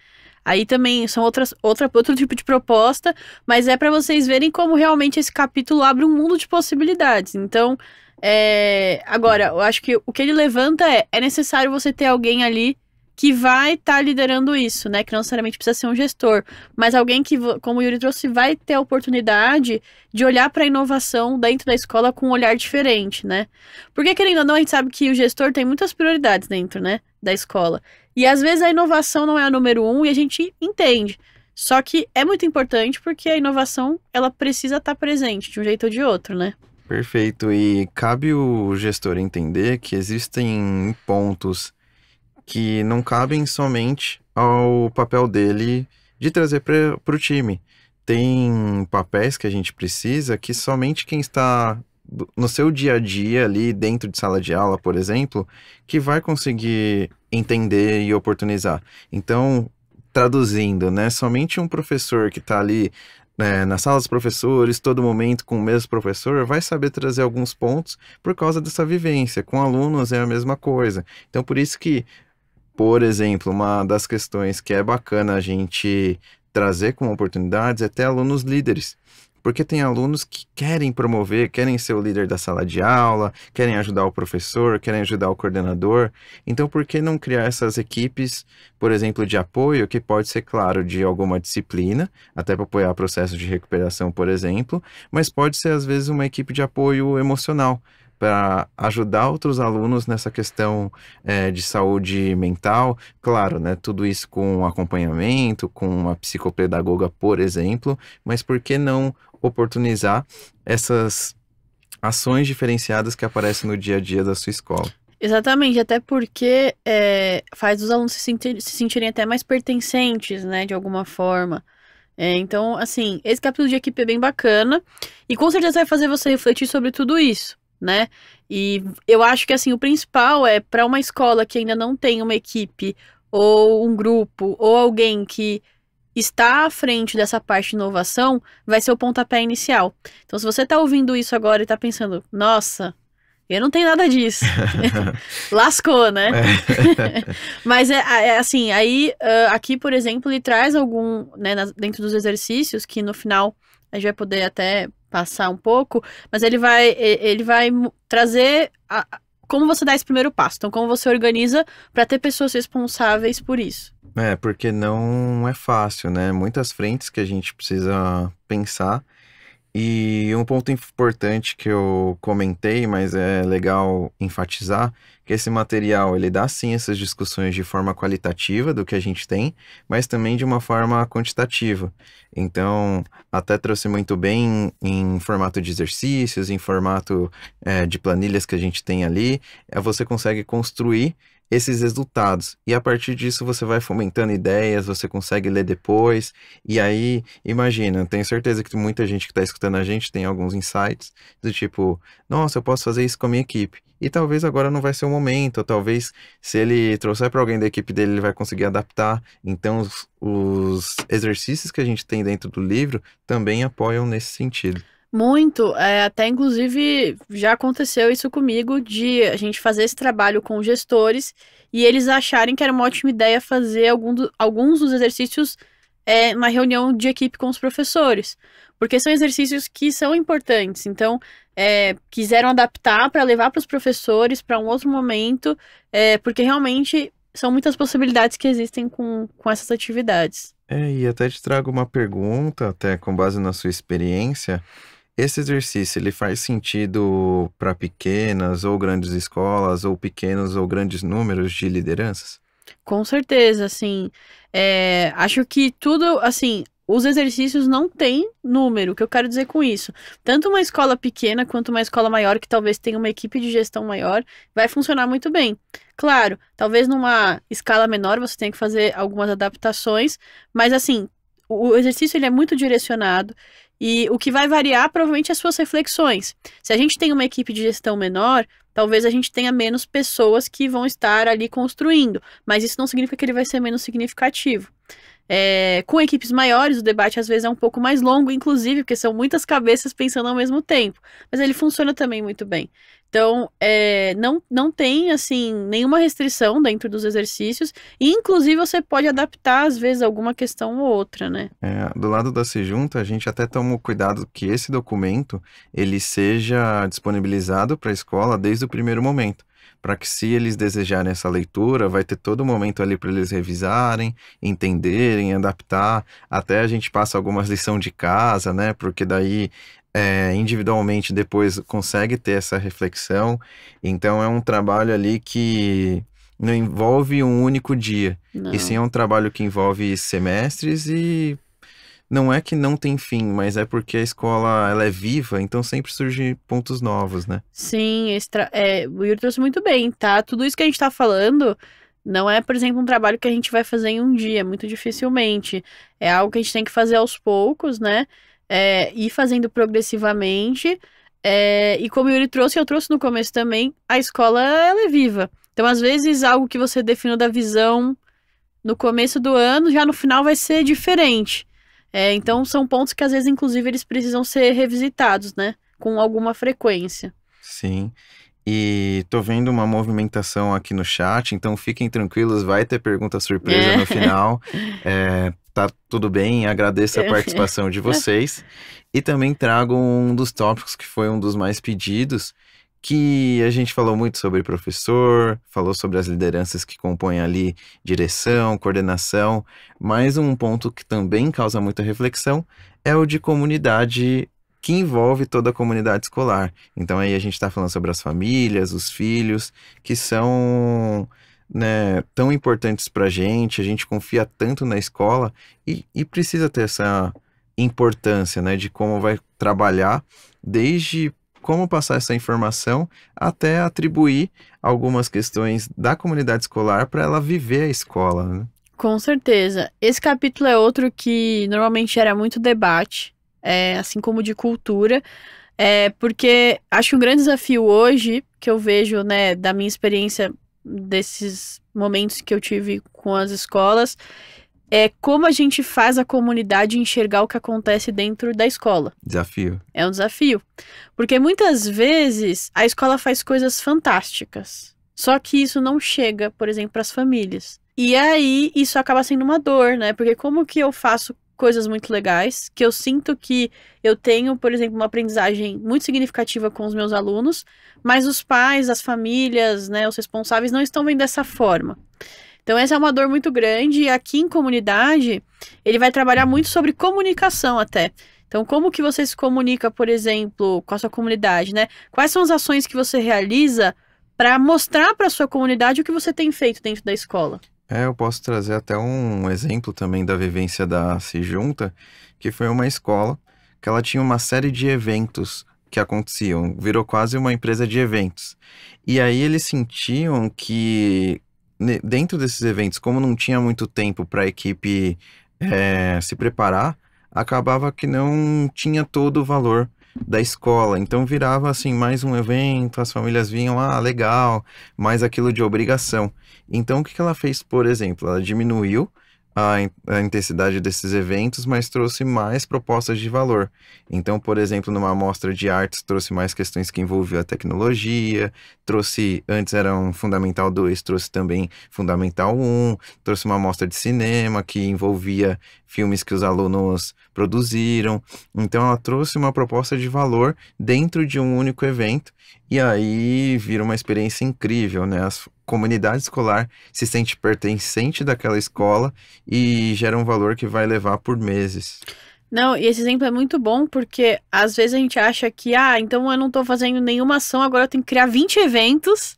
[SPEAKER 2] Aí também são outro tipo de proposta, mas é para vocês verem como realmente esse capítulo abre um mundo de possibilidades. Então, agora, eu acho que o que ele levanta é necessário você ter alguém ali que vai estar liderando isso, né? Que não necessariamente precisa ser um gestor, mas alguém que, como o Yuri trouxe, vai ter a oportunidade de olhar para a inovação dentro da escola com um olhar diferente, né? Porque, querendo ou não, a gente sabe que o gestor tem muitas prioridades dentro, né, da escola. E às vezes a inovação não é a número um e a gente entende. Só que é muito importante porque a inovação, ela precisa estar presente de um jeito ou de outro, né?
[SPEAKER 1] Perfeito. E cabe o gestor entender que existem pontos que não cabem somente ao papel dele de trazer para o time. Tem papéis que a gente precisa que somente quem está no seu dia a dia ali dentro de sala de aula, por exemplo, que vai conseguir entender e oportunizar. Então, traduzindo, né? Somente um professor que está ali na sala dos professores, todo momento com o mesmo professor, vai saber trazer alguns pontos por causa dessa vivência. Com alunos é a mesma coisa. Então, por isso que, por exemplo, uma das questões que é bacana a gente trazer como oportunidades é ter alunos líderes. Porque tem alunos que querem promover, querem ser o líder da sala de aula, querem ajudar o professor, querem ajudar o coordenador. Então, por que não criar essas equipes, por exemplo, de apoio, que pode ser, claro, de alguma disciplina, até para apoiar o processo de recuperação, por exemplo, mas pode ser, às vezes, uma equipe de apoio emocional, para ajudar outros alunos nessa questão de saúde mental. Claro, né? Tudo isso com acompanhamento, com uma psicopedagoga, por exemplo, mas por que não oportunizar essas ações diferenciadas que aparecem no dia a dia da sua escola?
[SPEAKER 2] Exatamente, até porque faz os alunos se sentirem até mais pertencentes, né, de alguma forma. Então, assim, esse capítulo de equipe é bem bacana e com certeza vai fazer você refletir sobre tudo isso, né? E eu acho que, assim, o principal é para uma escola que ainda não tem uma equipe ou um grupo ou alguém que está à frente dessa parte de inovação, vai ser o pontapé inicial. Então, se você está ouvindo isso agora e está pensando, nossa, eu não tenho nada disso. Lascou, né? Mas assim, aí aqui, por exemplo, ele traz algum, né, dentro dos exercícios, que no final a gente vai poder até passar um pouco, mas ele vai trazer como você dá esse primeiro passo. Então, como você organiza para ter pessoas responsáveis por isso.
[SPEAKER 1] Porque não é fácil, né? Muitas frentes que a gente precisa pensar. E um ponto importante que eu comentei, mas é legal enfatizar, que esse material, ele dá sim essas discussões de forma qualitativa do que a gente tem, mas também de uma forma quantitativa. Então, até trouxe muito bem em formato de exercícios, em formato de planilhas que a gente tem ali, você consegue construir esses resultados. E a partir disso você vai fomentando ideias, você consegue ler depois. E aí, imagina, tenho certeza que muita gente que está escutando a gente tem alguns insights do tipo, nossa, eu posso fazer isso com a minha equipe. E talvez agora não vai ser o momento, ou talvez se ele trouxer para alguém da equipe dele, ele vai conseguir adaptar. Então, os exercícios que a gente tem dentro do livro também apoiam nesse sentido.
[SPEAKER 2] Muito, até inclusive já aconteceu isso comigo, de a gente fazer esse trabalho com gestores e eles acharem que era uma ótima ideia fazer alguns dos exercícios na reunião de equipe com os professores, porque são exercícios que são importantes, então quiseram adaptar para levar para os professores para um outro momento, porque realmente são muitas possibilidades que existem com essas atividades.
[SPEAKER 1] E até te trago uma pergunta, até com base na sua experiência. Esse exercício, ele faz sentido para pequenas ou grandes escolas, ou pequenos ou grandes números de lideranças?
[SPEAKER 2] Com certeza, assim, acho que tudo, assim, os exercícios não têm número, o que eu quero dizer com isso? Tanto uma escola pequena quanto uma escola maior, que talvez tenha uma equipe de gestão maior, vai funcionar muito bem. Claro, talvez numa escala menor você tenha que fazer algumas adaptações, mas assim, o exercício ele é muito direcionado e o que vai variar provavelmente é as suas reflexões. Se a gente tem uma equipe de gestão menor, talvez a gente tenha menos pessoas que vão estar ali construindo, mas isso não significa que ele vai ser menos significativo. Com equipes maiores, o debate às vezes é um pouco mais longo, inclusive, porque são muitas cabeças pensando ao mesmo tempo, mas ele funciona também muito bem. Então, não tem, assim, nenhuma restrição dentro dos exercícios, e inclusive você pode adaptar, às vezes, alguma questão ou outra, né?
[SPEAKER 1] Do lado da Sejunta, a gente até toma o cuidado que esse documento, ele seja disponibilizado para a escola desde o primeiro momento, para que se eles desejarem essa leitura, vai ter todo momento ali para eles revisarem, entenderem, adaptar, até a gente passa algumas lições de casa, né, porque daí individualmente depois consegue ter essa reflexão. Então é um trabalho ali que não envolve um único dia,
[SPEAKER 2] Não.
[SPEAKER 1] e sim é um trabalho que envolve semestres e não é que não tem fim, mas é porque a escola ela é viva, então sempre surgem pontos novos, né?
[SPEAKER 2] Sim, o Yuri trouxe muito bem, tá? Tudo isso que a gente tá falando não é, por exemplo, um trabalho que a gente vai fazer em um dia, muito dificilmente. É algo que a gente tem que fazer aos poucos, né? Ir fazendo progressivamente. E como o Yuri trouxe, eu trouxe no começo também, a escola ela é viva. Então, às vezes, algo que você definiu da visão no começo do ano, já no final vai ser diferente. Então, são pontos que, às vezes, inclusive, eles precisam ser revisitados, né? Com alguma frequência.
[SPEAKER 1] Sim. E tô vendo uma movimentação aqui no chat, então fiquem tranquilos, vai ter pergunta surpresa no final. Tá tudo bem, agradeço a participação de vocês. E também trago um dos tópicos que foi um dos mais pedidos, que a gente falou muito sobre professor, falou sobre as lideranças que compõem ali direção, coordenação, mas um ponto que também causa muita reflexão é o de comunidade que envolve toda a comunidade escolar. Então aí a gente está falando sobre as famílias, os filhos, que são, né, tão importantes para a gente confia tanto na escola e precisa ter essa importância, né, de como vai trabalhar, desde como passar essa informação até atribuir algumas questões da comunidade escolar para ela viver a escola, né?
[SPEAKER 2] Com certeza. Esse capítulo é outro que normalmente gera muito debate, assim como de cultura, porque acho que um grande desafio hoje, que eu vejo, né, da minha experiência desses momentos que eu tive com as escolas, é como a gente faz a comunidade enxergar o que acontece dentro da escola.
[SPEAKER 1] Desafio.
[SPEAKER 2] É um desafio. Porque muitas vezes a escola faz coisas fantásticas. Só que isso não chega, por exemplo, para as famílias. E aí isso acaba sendo uma dor, né? Porque como que eu faço coisas muito legais, que eu sinto que eu tenho, por exemplo, uma aprendizagem muito significativa com os meus alunos, mas os pais, as famílias, né, os responsáveis não estão vendo dessa forma. Então essa é uma dor muito grande e aqui em comunidade ele vai trabalhar muito sobre comunicação até. Então como que você se comunica, por exemplo, com a sua comunidade, né? Quais são as ações que você realiza para mostrar para a sua comunidade o que você tem feito dentro da escola?
[SPEAKER 1] Eu posso trazer até um exemplo também da vivência da Se Junta, que foi uma escola que ela tinha uma série de eventos que aconteciam, virou quase uma empresa de eventos. E aí eles sentiam que dentro desses eventos, como não tinha muito tempo para a equipe se preparar, acabava que não tinha todo o valor da escola. Então virava assim mais um evento, as famílias vinham, legal, mais aquilo de obrigação. Então o que ela fez, por exemplo? Ela diminuiu a intensidade desses eventos, mas trouxe mais propostas de valor. Então, por exemplo, numa amostra de artes, trouxe mais questões que envolviam a tecnologia, antes era um Fundamental 2, trouxe também Fundamental 1, trouxe uma amostra de cinema que envolvia filmes que os alunos produziram. Então, ela trouxe uma proposta de valor dentro de um único evento, e aí vira uma experiência incrível, né? A comunidade escolar se sente pertencente daquela escola e gera um valor que vai levar por meses.
[SPEAKER 2] Não, e esse exemplo é muito bom porque às vezes a gente acha que, então eu não tô fazendo nenhuma ação, agora eu tenho que criar 20 eventos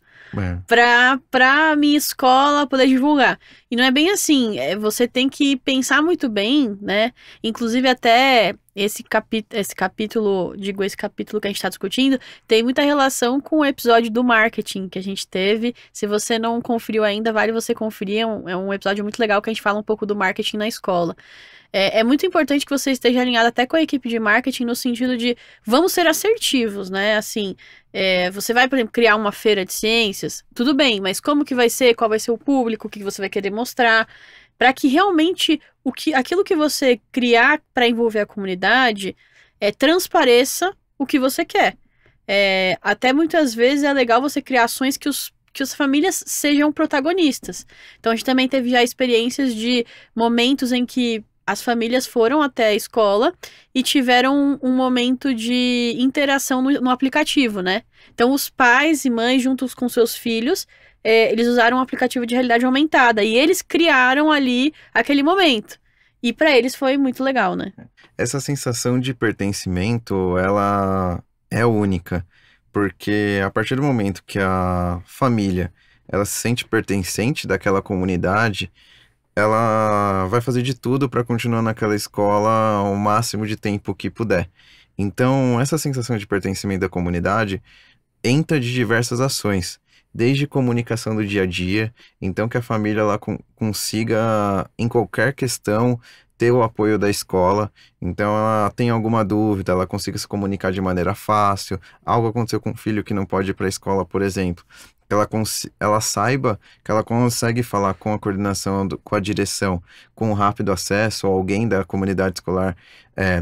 [SPEAKER 2] pra minha escola poder divulgar. E não é bem assim, você tem que pensar muito bem, né? Inclusive até esse capítulo que a gente está discutindo, tem muita relação com o episódio do marketing que a gente teve. Se você não conferiu ainda, vale você conferir, é um episódio muito legal que a gente fala um pouco do marketing na escola. É muito importante que você esteja alinhado até com a equipe de marketing no sentido de vamos ser assertivos, né? Assim, você vai, por exemplo, criar uma feira de ciências, tudo bem, mas como que vai ser? Qual vai ser o público? O que você vai querer mostrar? Para que realmente aquilo que você criar para envolver a comunidade transpareça o que você quer. Até muitas vezes é legal você criar ações que as famílias sejam protagonistas. Então a gente também teve já experiências de momentos em que as famílias foram até a escola e tiveram um momento de interação no aplicativo, né? Então, os pais e mães, juntos com seus filhos, eles usaram um aplicativo de realidade aumentada e eles criaram ali aquele momento. E para eles foi muito legal, né?
[SPEAKER 1] Essa sensação de pertencimento, ela é única, porque a partir do momento que a família ela se sente pertencente daquela comunidade, ela vai fazer de tudo para continuar naquela escola o máximo de tempo que puder. Então, essa sensação de pertencimento da comunidade entra de diversas ações, desde comunicação do dia a dia, então que a família ela consiga, em qualquer questão, ter o apoio da escola. Então, ela tem alguma dúvida, ela consiga se comunicar de maneira fácil. Algo aconteceu com um filho que não pode ir para a escola, por exemplo. ela saiba que ela consegue falar com a coordenação, com a direção, com o rápido acesso, ou alguém da comunidade escolar,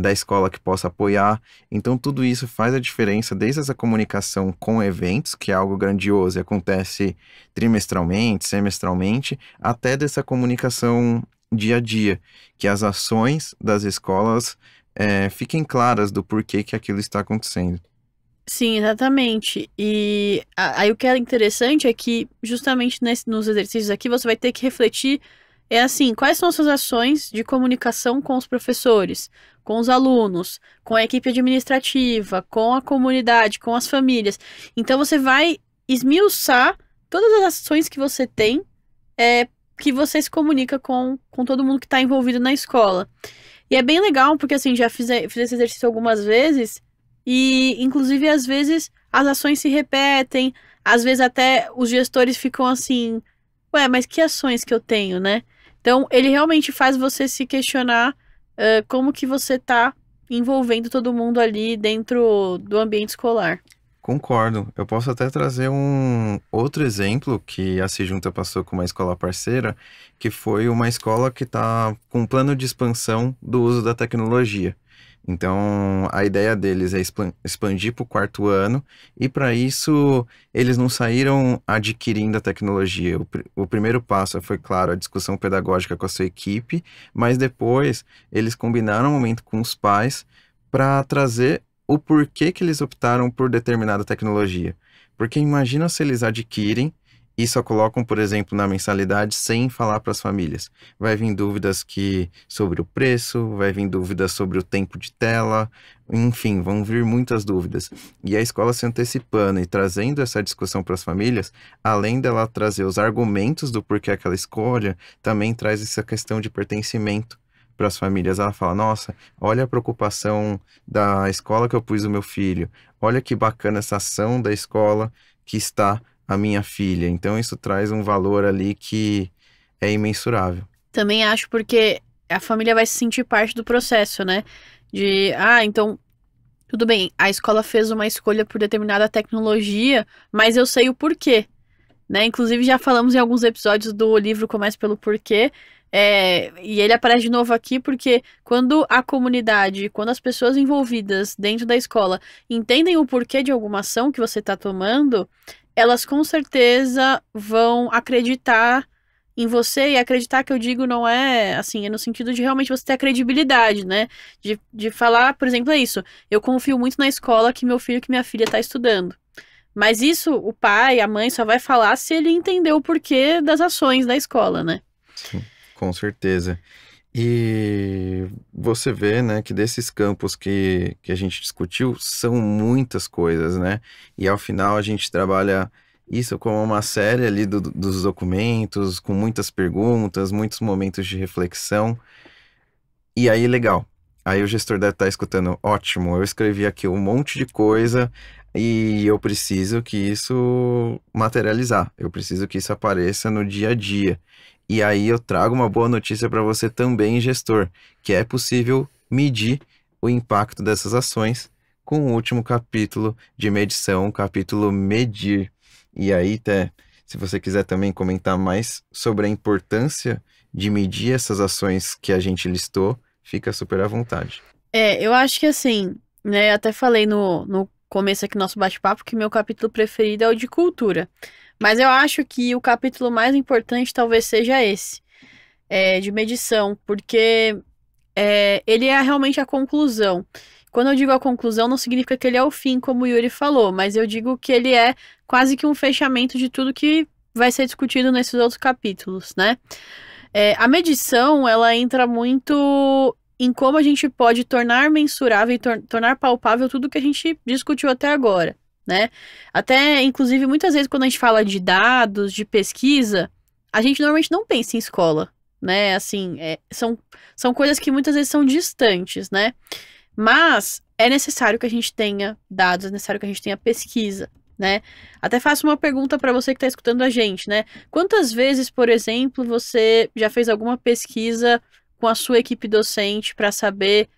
[SPEAKER 1] da escola que possa apoiar. Então, tudo isso faz a diferença, desde essa comunicação com eventos, que é algo grandioso e acontece trimestralmente, semestralmente, até dessa comunicação dia a dia, que as ações das escolas fiquem claras do porquê que aquilo está acontecendo.
[SPEAKER 2] Sim, exatamente. E aí o que é interessante é que justamente nos exercícios aqui você vai ter que refletir, assim, quais são as suas ações de comunicação com os professores, com os alunos, com a equipe administrativa, com a comunidade, com as famílias. Então você vai esmiuçar todas as ações que você tem, que você se comunica com todo mundo que está envolvido na escola. E é bem legal, porque assim, já fiz esse exercício algumas vezes. E, inclusive, às vezes as ações se repetem, às vezes até os gestores ficam assim, ué, mas que ações que eu tenho, né? Então, ele realmente faz você se questionar como que você tá envolvendo todo mundo ali dentro do ambiente escolar.
[SPEAKER 1] Concordo. Eu posso até trazer um outro exemplo que a Sejunta passou com uma escola parceira, que foi uma escola que está com um plano de expansão do uso da tecnologia. Então, a ideia deles é expandir para o quarto ano, e para isso eles não saíram adquirindo a tecnologia. O primeiro passo foi, claro, a discussão pedagógica com a sua equipe, mas depois eles combinaram um momento com os pais para trazer o porquê que eles optaram por determinada tecnologia. Porque imagina se eles adquirem e só colocam, por exemplo, na mensalidade sem falar para as famílias. Vai vir dúvidas sobre o preço, vai vir dúvidas sobre o tempo de tela, enfim, vão vir muitas dúvidas. E a escola se antecipando e trazendo essa discussão para as famílias, além dela trazer os argumentos do porquê aquela escolha, também traz essa questão de pertencimento para as famílias. Ela fala, nossa, olha a preocupação da escola que eu pus o meu filho, olha que bacana essa ação da escola que está a minha filha. Então isso traz um valor ali que é imensurável.
[SPEAKER 2] Também acho porque a família vai se sentir parte do processo, né? Então, tudo bem, a escola fez uma escolha por determinada tecnologia, mas eu sei o porquê, né? Inclusive já falamos em alguns episódios do livro Comece pelo Porquê, e ele aparece de novo aqui porque quando a comunidade, quando as pessoas envolvidas dentro da escola entendem o porquê de alguma ação que você está tomando, elas com certeza vão acreditar em você, e acreditar que eu digo não é, assim, é no sentido de realmente você ter a credibilidade, né? De falar, por exemplo, é isso, eu confio muito na escola que meu filho, que minha filha está estudando. Mas isso, o pai, a mãe só vai falar se ele entender o porquê das ações da escola, né?
[SPEAKER 1] Sim, com certeza. E você vê, né, que desses campos que a gente discutiu são muitas coisas, né? E ao final a gente trabalha isso como uma série ali dos documentos, com muitas perguntas, muitos momentos de reflexão. E aí, legal. Aí o gestor deve estar escutando, ótimo, eu escrevi aqui um monte de coisa e eu preciso que isso materializar, eu preciso que isso apareça no dia a dia. E aí eu trago uma boa notícia para você também, gestor, que é possível medir o impacto dessas ações com o último capítulo de medição, o capítulo Medir. E aí, Té, se você quiser também comentar mais sobre a importância de medir essas ações que a gente listou, fica super à vontade.
[SPEAKER 2] Eu acho que assim, né, até falei no começo aqui do nosso bate-papo que meu capítulo preferido é o de cultura. Mas eu acho que o capítulo mais importante talvez seja esse, de medição, porque ele é realmente a conclusão. Quando eu digo a conclusão, não significa que ele é o fim, como o Yuri falou, mas eu digo que ele é quase que um fechamento de tudo que vai ser discutido nesses outros capítulos, né? A medição, ela entra muito em como a gente pode tornar mensurável e tornar palpável tudo que a gente discutiu até agora, né? Até, inclusive, muitas vezes quando a gente fala de dados, de pesquisa, a gente normalmente não pensa em escola, né? Assim, são coisas que muitas vezes são distantes, né? Mas é necessário que a gente tenha dados, é necessário que a gente tenha pesquisa, né? Até faço uma pergunta para você que está escutando a gente, né? Quantas vezes, por exemplo, você já fez alguma pesquisa com a sua equipe docente para saber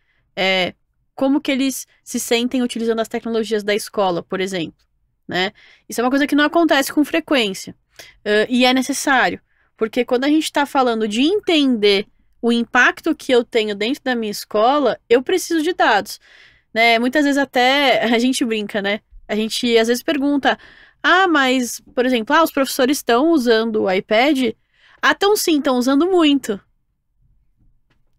[SPEAKER 2] como que eles se sentem utilizando as tecnologias da escola, por exemplo, né? Isso é uma coisa que não acontece com frequência. E é necessário, porque quando a gente está falando de entender o impacto que eu tenho dentro da minha escola, eu preciso de dados, né? Muitas vezes até a gente brinca, né? A gente às vezes pergunta, mas, por exemplo, os professores estão usando o iPad? Estão sim, estão usando muito.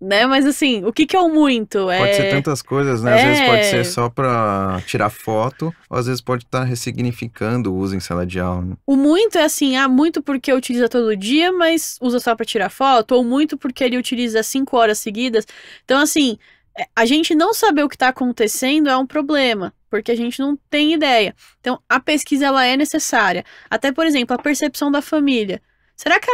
[SPEAKER 2] Né? Mas assim, o que que é o muito?
[SPEAKER 1] Pode ser tantas coisas, né? Às vezes pode ser só para tirar foto, ou às vezes pode estar ressignificando o uso em sala de aula, né?
[SPEAKER 2] O muito é assim, muito porque utiliza todo dia, mas usa só para tirar foto, ou muito porque ele utiliza 5 horas seguidas. Então, assim, a gente não saber o que está acontecendo é um problema, porque a gente não tem ideia. Então, a pesquisa ela é necessária. Até, por exemplo, a percepção da família. Será que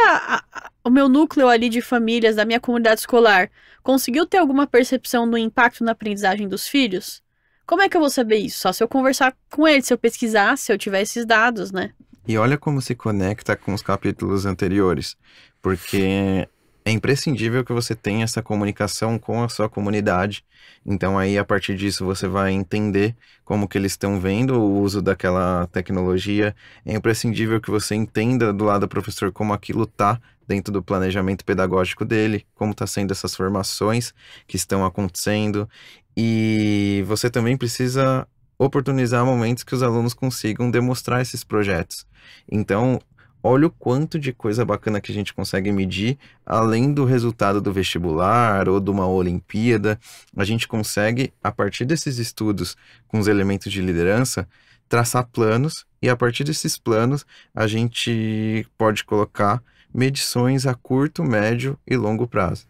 [SPEAKER 2] o meu núcleo ali de famílias da minha comunidade escolar conseguiu ter alguma percepção do impacto na aprendizagem dos filhos? Como é que eu vou saber isso? Só se eu conversar com eles, se eu pesquisar, se eu tiver esses dados, né?
[SPEAKER 1] E olha como se conecta com os capítulos anteriores, porque é imprescindível que você tenha essa comunicação com a sua comunidade. Então aí, a partir disso, você vai entender como que eles estão vendo o uso daquela tecnologia. É imprescindível que você entenda do lado do professor como aquilo está dentro do planejamento pedagógico dele, como está sendo essas formações que estão acontecendo. E você também precisa oportunizar momentos que os alunos consigam demonstrar esses projetos. Então, olha o quanto de coisa bacana que a gente consegue medir, além do resultado do vestibular ou de uma Olimpíada. A gente consegue, a partir desses estudos com os elementos de liderança, traçar planos, e a partir desses planos a gente pode colocar medições a curto, médio e longo prazo.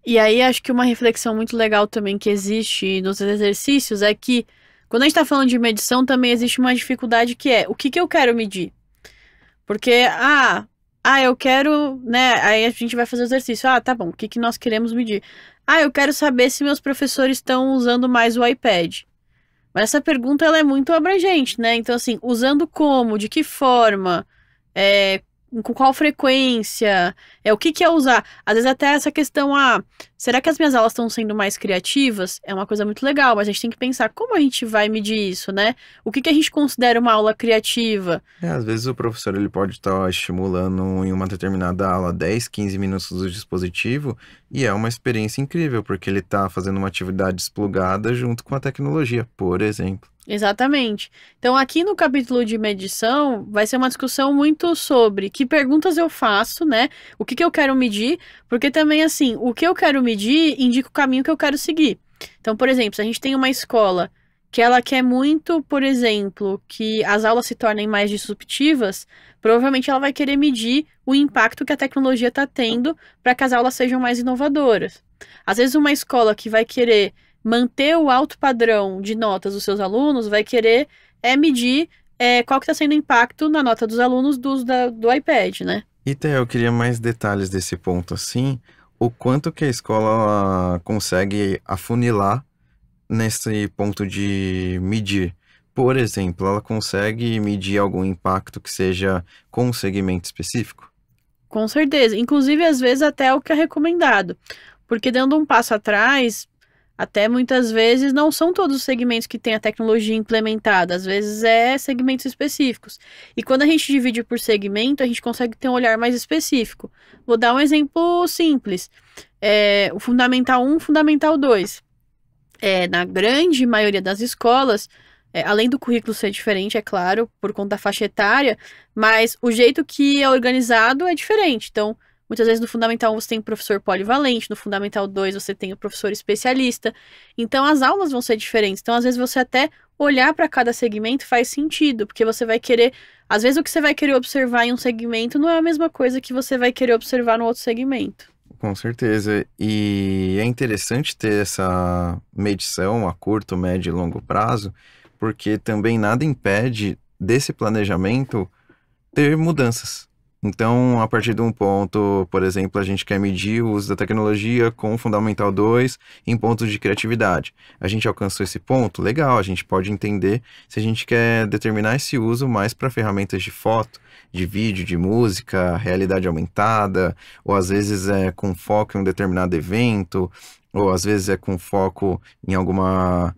[SPEAKER 2] E aí, acho que uma reflexão muito legal também que existe nos exercícios é que, quando a gente está falando de medição, também existe uma dificuldade que é, o que que eu quero medir? Porque, eu quero, né? Aí a gente vai fazer o exercício. Tá bom, o que que nós queremos medir? Eu quero saber se meus professores estão usando mais o iPad. Mas essa pergunta, ela é muito abrangente, né? Então, assim, usando como? De que forma? Com qual frequência? O que que é usar? Às vezes até essa questão, será que as minhas aulas estão sendo mais criativas? É uma coisa muito legal, mas a gente tem que pensar como a gente vai medir isso, né? O que que a gente considera uma aula criativa?
[SPEAKER 1] Às vezes o professor ele pode estar estimulando em uma determinada aula 10, 15 minutos do dispositivo, e é uma experiência incrível, porque ele está fazendo uma atividade desplugada junto com a tecnologia, por exemplo.
[SPEAKER 2] Exatamente. Então, aqui no capítulo de medição, vai ser uma discussão muito sobre que perguntas eu faço, né? O que que eu quero medir, porque também, assim, o que eu quero medir indica o caminho que eu quero seguir. Então, por exemplo, se a gente tem uma escola que ela quer muito, por exemplo, que as aulas se tornem mais disruptivas, provavelmente ela vai querer medir o impacto que a tecnologia está tendo para que as aulas sejam mais inovadoras. Às vezes, uma escola que vai querer manter o alto padrão de notas dos seus alunos, vai querer medir qual que está sendo o impacto na nota dos alunos do uso do iPad, né?
[SPEAKER 1] E Té, eu queria mais detalhes desse ponto, assim, o quanto que a escola consegue afunilar nesse ponto de medir. Por exemplo, ela consegue medir algum impacto que seja com um segmento específico?
[SPEAKER 2] Com certeza. Inclusive, às vezes, até o que é recomendado. Porque dando um passo atrás, até muitas vezes não são todos os segmentos que têm a tecnologia implementada, às vezes é segmentos específicos. E quando a gente divide por segmento, a gente consegue ter um olhar mais específico. Vou dar um exemplo simples. O Fundamental 1, Fundamental 2. Na grande maioria das escolas, além do currículo ser diferente, é claro, por conta da faixa etária, mas o jeito que é organizado é diferente. Então, muitas vezes no Fundamental 1 você tem o professor polivalente, no Fundamental 2 você tem o professor especialista. Então as aulas vão ser diferentes. Então às vezes você até olhar para cada segmento faz sentido, porque você vai querer... Às vezes o que você vai querer observar em um segmento não é a mesma coisa que você vai querer observar no outro segmento.
[SPEAKER 1] Com certeza. E é interessante ter essa medição a curto, médio e longo prazo, porque também nada impede desse planejamento ter mudanças. Então, a partir de um ponto, por exemplo, a gente quer medir o uso da tecnologia com o Fundamental 2 em pontos de criatividade. A gente alcançou esse ponto? Legal, a gente pode entender se a gente quer determinar esse uso mais para ferramentas de foto, de vídeo, de música, realidade aumentada, ou às vezes é com foco em um determinado evento, ou às vezes é com foco em alguma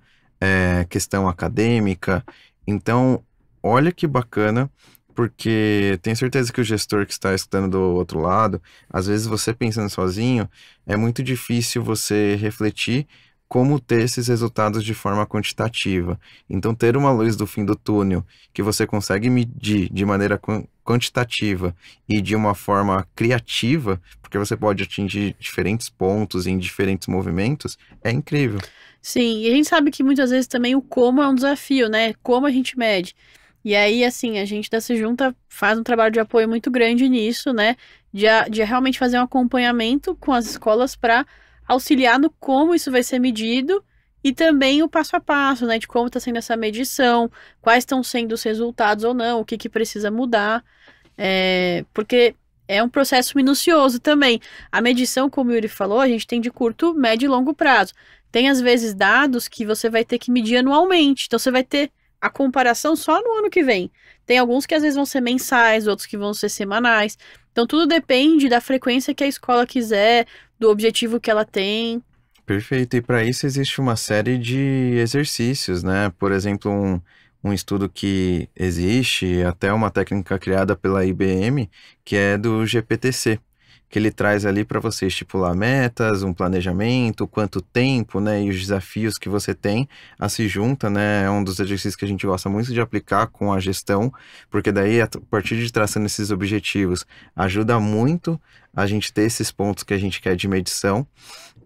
[SPEAKER 1] questão acadêmica. Então, olha que bacana, porque tenho certeza que o gestor que está escutando do outro lado, às vezes você pensando sozinho, é muito difícil você refletir como ter esses resultados de forma quantitativa. Então, ter uma luz do fim do túnel que você consegue medir de maneira quantitativa e de uma forma criativa, porque você pode atingir diferentes pontos em diferentes movimentos, é incrível.
[SPEAKER 2] Sim, e a gente sabe que muitas vezes também o como é um desafio, né? Como a gente mede. E aí, assim, a gente dessa junta faz um trabalho de apoio muito grande nisso, né? De realmente fazer um acompanhamento com as escolas para auxiliar no como isso vai ser medido e também o passo a passo, né? De como está sendo essa medição, quais estão sendo os resultados ou não, o que que precisa mudar. Porque é um processo minucioso também. A medição, como o Yuri falou, a gente tem de curto, médio e longo prazo. Tem, às vezes, dados que você vai ter que medir anualmente. Então, você vai ter a comparação só no ano que vem. Tem alguns que, às vezes, vão ser mensais, outros que vão ser semanais. Então, tudo depende da frequência que a escola quiser, do objetivo que ela tem.
[SPEAKER 1] Perfeito. E para isso existe uma série de exercícios, né? Por exemplo, um estudo que existe, até uma técnica criada pela IBM, que é do GPTC, que ele traz ali para você estipular metas, um planejamento, quanto tempo, né? E os desafios que você tem, se junta, né? É um dos exercícios que a gente gosta muito de aplicar com a gestão, porque daí, a partir de traçando esses objetivos, ajuda muito a gente ter esses pontos que a gente quer de medição.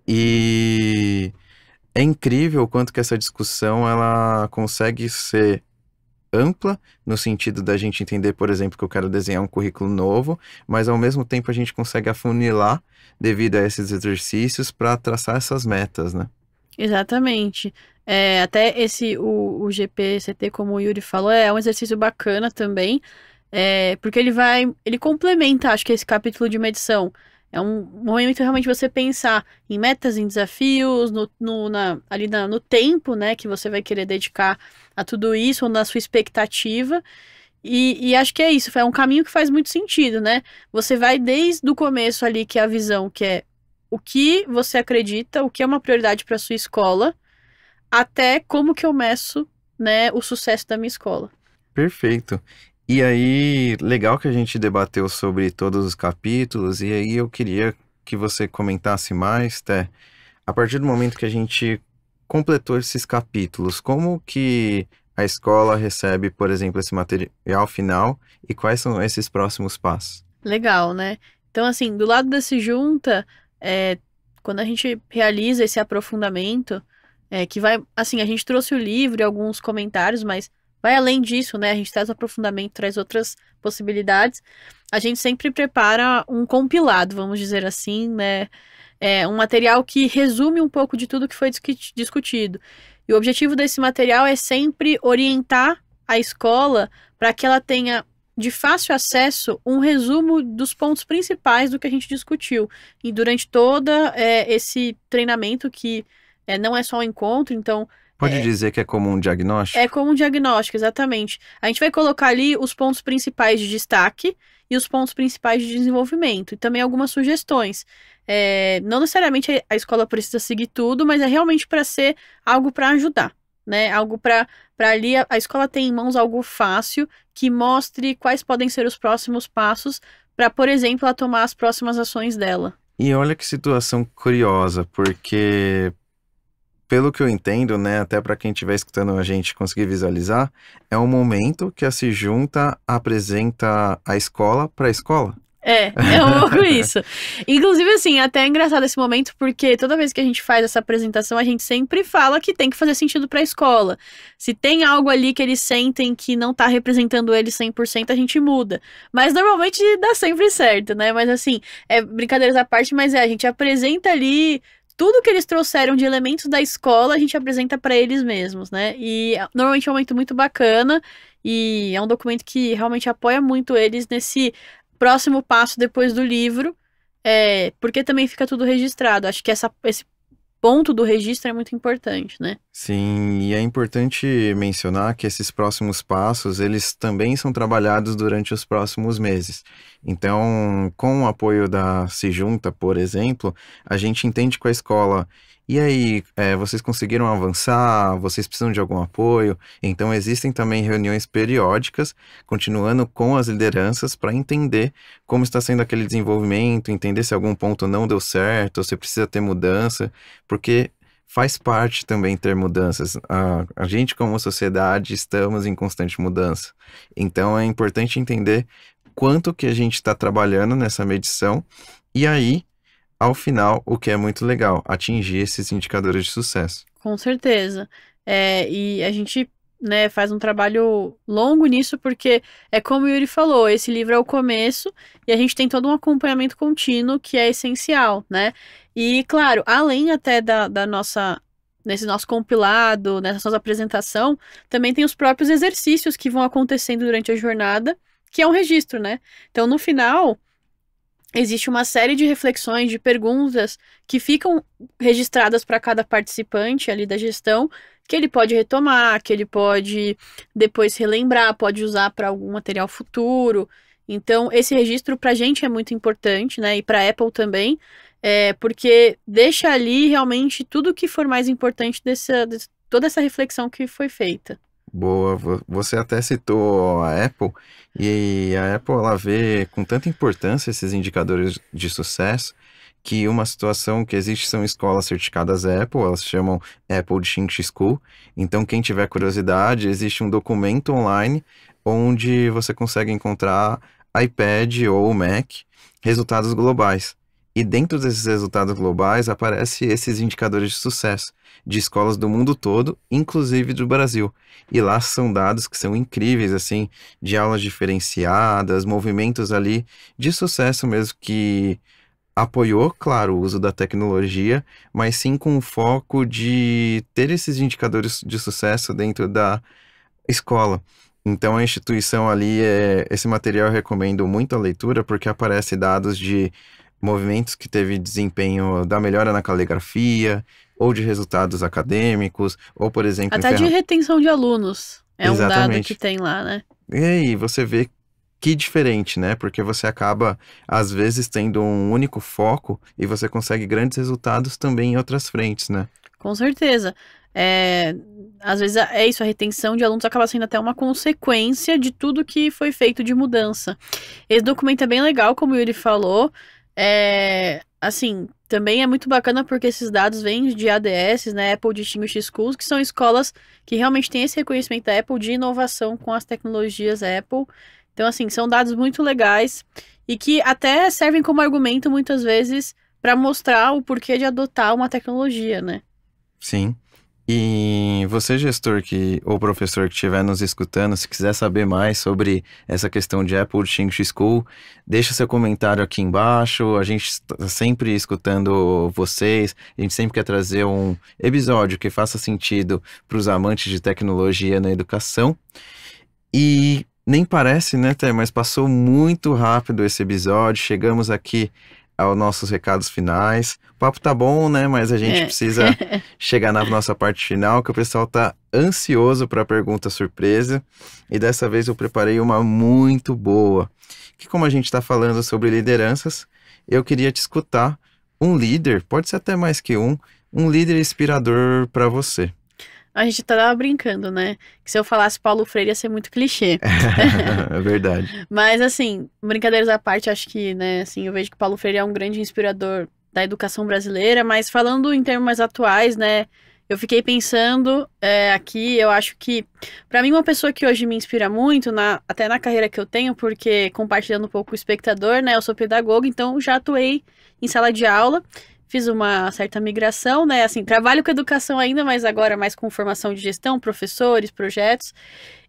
[SPEAKER 1] E é incrível o quanto que essa discussão ela consegue ser ampla, no sentido da gente entender, por exemplo, que eu quero desenhar um currículo novo, mas ao mesmo tempo a gente consegue afunilar devido a esses exercícios para traçar essas metas, né?
[SPEAKER 2] Exatamente. Até o GPCT, como o Yuri falou, é um exercício bacana também, porque ele complementa, acho que esse capítulo de medição. É um momento realmente você pensar em metas, em desafios, no tempo, né, que você vai querer dedicar a tudo isso, ou na sua expectativa. E acho que é isso, é um caminho que faz muito sentido, né? Você vai desde o começo ali, que é a visão, que é o que você acredita, o que é uma prioridade para sua escola, até como que eu meço, né, o sucesso da minha escola.
[SPEAKER 1] Perfeito. E aí, legal que a gente debateu sobre todos os capítulos, e aí eu queria que você comentasse mais, Té, a partir do momento que a gente completou esses capítulos, como que a escola recebe, por exemplo, esse material final e quais são esses próximos passos?
[SPEAKER 2] Legal, né? Então, assim, do lado desse junta, quando a gente realiza esse aprofundamento, que vai, assim, a gente trouxe o livro e alguns comentários, mas vai além disso, né? A gente traz o aprofundamento, traz outras possibilidades. A gente sempre prepara um compilado, vamos dizer assim, né? Um material que resume um pouco de tudo que foi discutido. E o objetivo desse material é sempre orientar a escola para que ela tenha de fácil acesso um resumo dos pontos principais do que a gente discutiu. E durante todo esse treinamento, que não é só um encontro, então
[SPEAKER 1] Pode dizer que é como um diagnóstico?
[SPEAKER 2] é como um diagnóstico, exatamente. A gente vai colocar ali os pontos principais de destaque e os pontos principais de desenvolvimento. E também algumas sugestões. Não necessariamente a escola precisa seguir tudo, mas é realmente para ser algo para ajudar, né? Algo para ali a escola ter em mãos algo fácil que mostre quais podem ser os próximos passos para, por exemplo, ela tomar as próximas ações dela.
[SPEAKER 1] E olha que situação curiosa, porque pelo que eu entendo, né, até para quem estiver escutando a gente conseguir visualizar, é um momento que a Se Junta apresenta a escola para a escola.
[SPEAKER 2] É um pouco isso. Inclusive, assim, até é engraçado esse momento, porque toda vez que a gente faz essa apresentação, a gente sempre fala que tem que fazer sentido para a escola. Se tem algo ali que eles sentem que não tá representando eles 100%, a gente muda. Mas normalmente dá sempre certo, né? Mas assim, brincadeiras à parte, mas a gente apresenta ali tudo que eles trouxeram de elementos da escola, a gente apresenta para eles mesmos, né? E normalmente é um momento muito bacana e é um documento que realmente apoia muito eles nesse próximo passo depois do livro, porque também fica tudo registrado. Acho que esse ponto do registro é muito importante, né?
[SPEAKER 1] Sim, e é importante mencionar que esses próximos passos, eles também são trabalhados durante os próximos meses. Então, com o apoio da Sejunta, por exemplo, a gente entende com a escola. E aí, vocês conseguiram avançar? Vocês precisam de algum apoio? Então, existem também reuniões periódicas, continuando com as lideranças, para entender como está sendo aquele desenvolvimento, entender se algum ponto não deu certo, ou se precisa ter mudança, porque faz parte também ter mudanças. A gente, como sociedade, estamos em constante mudança. Então, é importante entender quanto que a gente está trabalhando nessa medição, e aí, ao final, o que é muito legal, atingir esses indicadores de sucesso.
[SPEAKER 2] Com certeza. E a gente, né, faz um trabalho longo nisso, porque é como o Yuri falou, esse livro é o começo e a gente tem todo um acompanhamento contínuo que é essencial, né? E, claro, além até da nossa, nesse nosso compilado, nessa nossa apresentação, também tem os próprios exercícios que vão acontecendo durante a jornada, que é um registro, né? Então, no final, existe uma série de reflexões, de perguntas que ficam registradas para cada participante ali da gestão, que ele pode retomar, que ele pode depois relembrar, pode usar para algum material futuro. Então, esse registro para a gente é muito importante, né? E para a Apple também, porque deixa ali realmente tudo que for mais importante de toda essa reflexão que foi feita.
[SPEAKER 1] Boa, você até citou a Apple, e a Apple ela vê com tanta importância esses indicadores de sucesso, que uma situação que existe são escolas certificadas Apple, elas se chamam Apple Distinct School. Então, quem tiver curiosidade, existe um documento online onde você consegue encontrar iPad ou Mac, resultados globais. E dentro desses resultados globais aparecem esses indicadores de sucesso de escolas do mundo todo, inclusive do Brasil. E lá são dados que são incríveis, assim, de aulas diferenciadas, movimentos ali de sucesso mesmo, que apoiou, claro, o uso da tecnologia, mas sim com o foco de ter esses indicadores de sucesso dentro da escola. Então a instituição ali, esse material eu recomendo muito a leitura, porque aparece dados de movimentos que teve desempenho da melhora na caligrafia, ou de resultados acadêmicos, ou, por exemplo,
[SPEAKER 2] Até de retenção de alunos. É um dado que
[SPEAKER 1] Exatamente.
[SPEAKER 2] tem lá, né?
[SPEAKER 1] E aí você vê que diferente, né? Porque você acaba, às vezes, tendo um único foco e você consegue grandes resultados também em outras frentes, né?
[SPEAKER 2] Com certeza. Às vezes é isso, a retenção de alunos acaba sendo até uma consequência de tudo que foi feito de mudança. Esse documento é bem legal, como o Yuri falou. Assim, também é muito bacana porque esses dados vêm de ADS, né, Apple Distinguished Schools, que são escolas que realmente têm esse reconhecimento da Apple de inovação com as tecnologias Apple. Então, assim, são dados muito legais e que até servem como argumento muitas vezes para mostrar o porquê de adotar uma tecnologia, né?
[SPEAKER 1] Sim. E você, gestor ou professor que estiver nos escutando, se quiser saber mais sobre essa questão de Apple Distinguished School, deixa seu comentário aqui embaixo. A gente está sempre escutando vocês. A gente sempre quer trazer um episódio que faça sentido para os amantes de tecnologia na educação. E nem parece, né, Té? Mas passou muito rápido esse episódio. Chegamos aqui aos nossos recados finais. O papo tá bom, né? Mas a gente precisa chegar na nossa parte final, que o pessoal tá ansioso para a pergunta surpresa. E dessa vez eu preparei uma muito boa. Que como a gente está falando sobre lideranças, eu queria te escutar um líder, pode ser até mais que um líder inspirador para você.
[SPEAKER 2] A gente tava brincando, né? Que se eu falasse Paulo Freire ia ser muito clichê.
[SPEAKER 1] É verdade.
[SPEAKER 2] Mas, assim, brincadeiras à parte, acho que, né, assim, eu vejo que Paulo Freire é um grande inspirador da educação brasileira, mas falando em termos mais atuais, né, eu fiquei pensando aqui, eu acho que, para mim, uma pessoa que hoje me inspira muito, até na carreira que eu tenho, porque compartilhando um pouco com o espectador, né, eu sou pedagoga, então já atuei em sala de aula, fiz uma certa migração, né? Assim, trabalho com educação ainda, mas agora mais com formação de gestão, professores, projetos.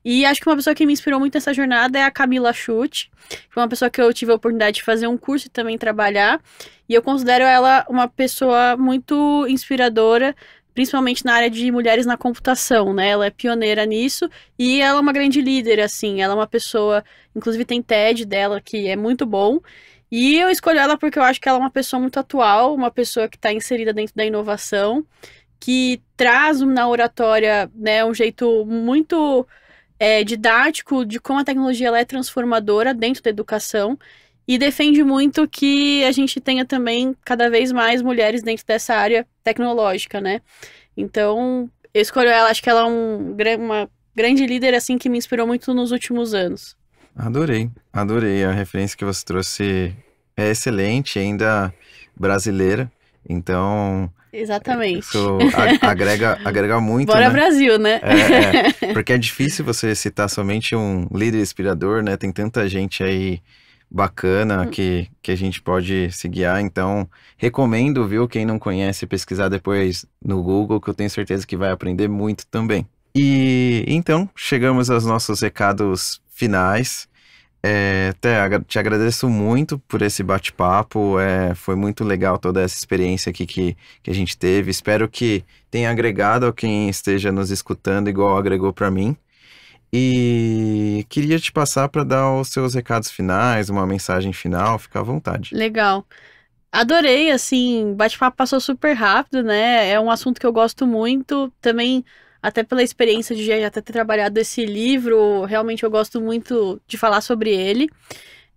[SPEAKER 2] E acho que uma pessoa que me inspirou muito nessa jornada é a Camila Schutt, que foi uma pessoa que eu tive a oportunidade de fazer um curso e também trabalhar. E eu considero ela uma pessoa muito inspiradora, principalmente na área de mulheres na computação, né? Ela é pioneira nisso e ela é uma grande líder, assim. Ela é uma pessoa, inclusive tem TED dela que é muito bom. E eu escolhi ela porque eu acho que ela é uma pessoa muito atual, uma pessoa que está inserida dentro da inovação, que traz na oratória, né, um jeito muito didático de como a tecnologia ela é transformadora dentro da educação. e defende muito que a gente tenha também cada vez mais mulheres dentro dessa área tecnológica, né? Então, eu escolho ela, acho que ela é uma grande líder, assim, que me inspirou muito nos últimos anos.
[SPEAKER 1] Adorei. A referência que você trouxe é excelente, ainda brasileira. Então,
[SPEAKER 2] Exatamente.
[SPEAKER 1] isso agrega muito,
[SPEAKER 2] Bora
[SPEAKER 1] né?
[SPEAKER 2] Brasil, né?
[SPEAKER 1] Porque é difícil você citar somente um líder inspirador, né? Tem tanta gente aí bacana que a gente pode se guiar. Então, recomendo, viu? Quem não conhece, pesquisar depois no Google, que eu tenho certeza que vai aprender muito também. E então, chegamos aos nossos recados finais. Te agradeço muito por esse bate-papo. Foi muito legal toda essa experiência aqui que a gente teve. Espero que tenha agregado a quem esteja nos escutando, igual agregou para mim. E queria te passar para dar os seus recados finais, uma mensagem final. Fica à vontade.
[SPEAKER 2] Legal. Adorei, assim, bate-papo passou super rápido, né? É um assunto que eu gosto muito. Também, até pela experiência de já ter trabalhado esse livro, realmente eu gosto muito de falar sobre ele.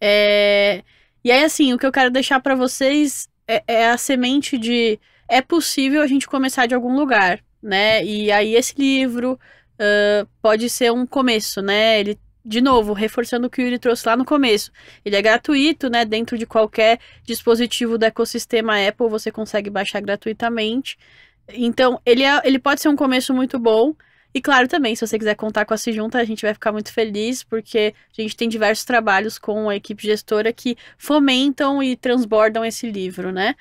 [SPEAKER 2] E aí, assim, o que eu quero deixar para vocês é a semente de é possível a gente começar de algum lugar, né? E aí esse livro pode ser um começo, né? Ele, de novo, reforçando o que o Yuri trouxe lá no começo. Ele é gratuito, né? Dentro de qualquer dispositivo do ecossistema Apple, você consegue baixar gratuitamente. Então, ele pode ser um começo muito bom. E claro, também, se você quiser contar com a Sejunta, a gente vai ficar muito feliz, porque a gente tem diversos trabalhos com a equipe gestora que fomentam e transbordam esse livro, né?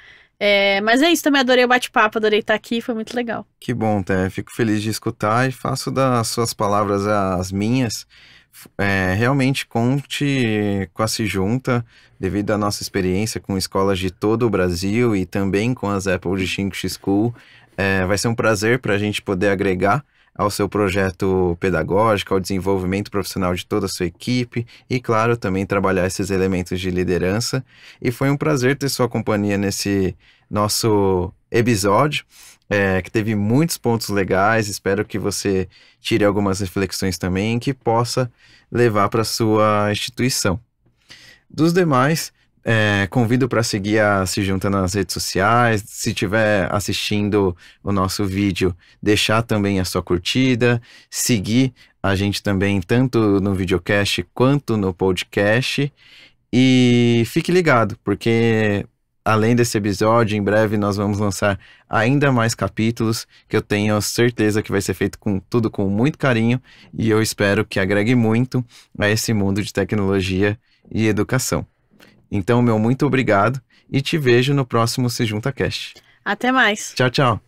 [SPEAKER 2] Mas é isso, também adorei o bate-papo, adorei estar aqui, foi muito legal.
[SPEAKER 1] Que bom, Té. Fico feliz de escutar e faço das suas palavras as minhas. Realmente conte com a Sejunta, devido à nossa experiência com escolas de todo o Brasil e também com as Apple Distinct School. Vai ser um prazer para a gente poder agregar ao seu projeto pedagógico, ao desenvolvimento profissional de toda a sua equipe e, claro, também trabalhar esses elementos de liderança. E foi um prazer ter sua companhia nesse nosso episódio, que teve muitos pontos legais. Espero que você tire algumas reflexões também que possa levar para sua instituição. Dos demais, convido para seguir a Sejunta nas redes sociais. Se estiver assistindo o nosso vídeo, deixar também a sua curtida, seguir a gente também tanto no videocast quanto no podcast. E fique ligado, porque além desse episódio, em breve nós vamos lançar ainda mais capítulos que eu tenho certeza que vai ser feito tudo com muito carinho e eu espero que agregue muito a esse mundo de tecnologia e educação. Então, meu muito obrigado e te vejo no próximo Sejunta Cast.
[SPEAKER 2] Até mais.
[SPEAKER 1] Tchau, tchau.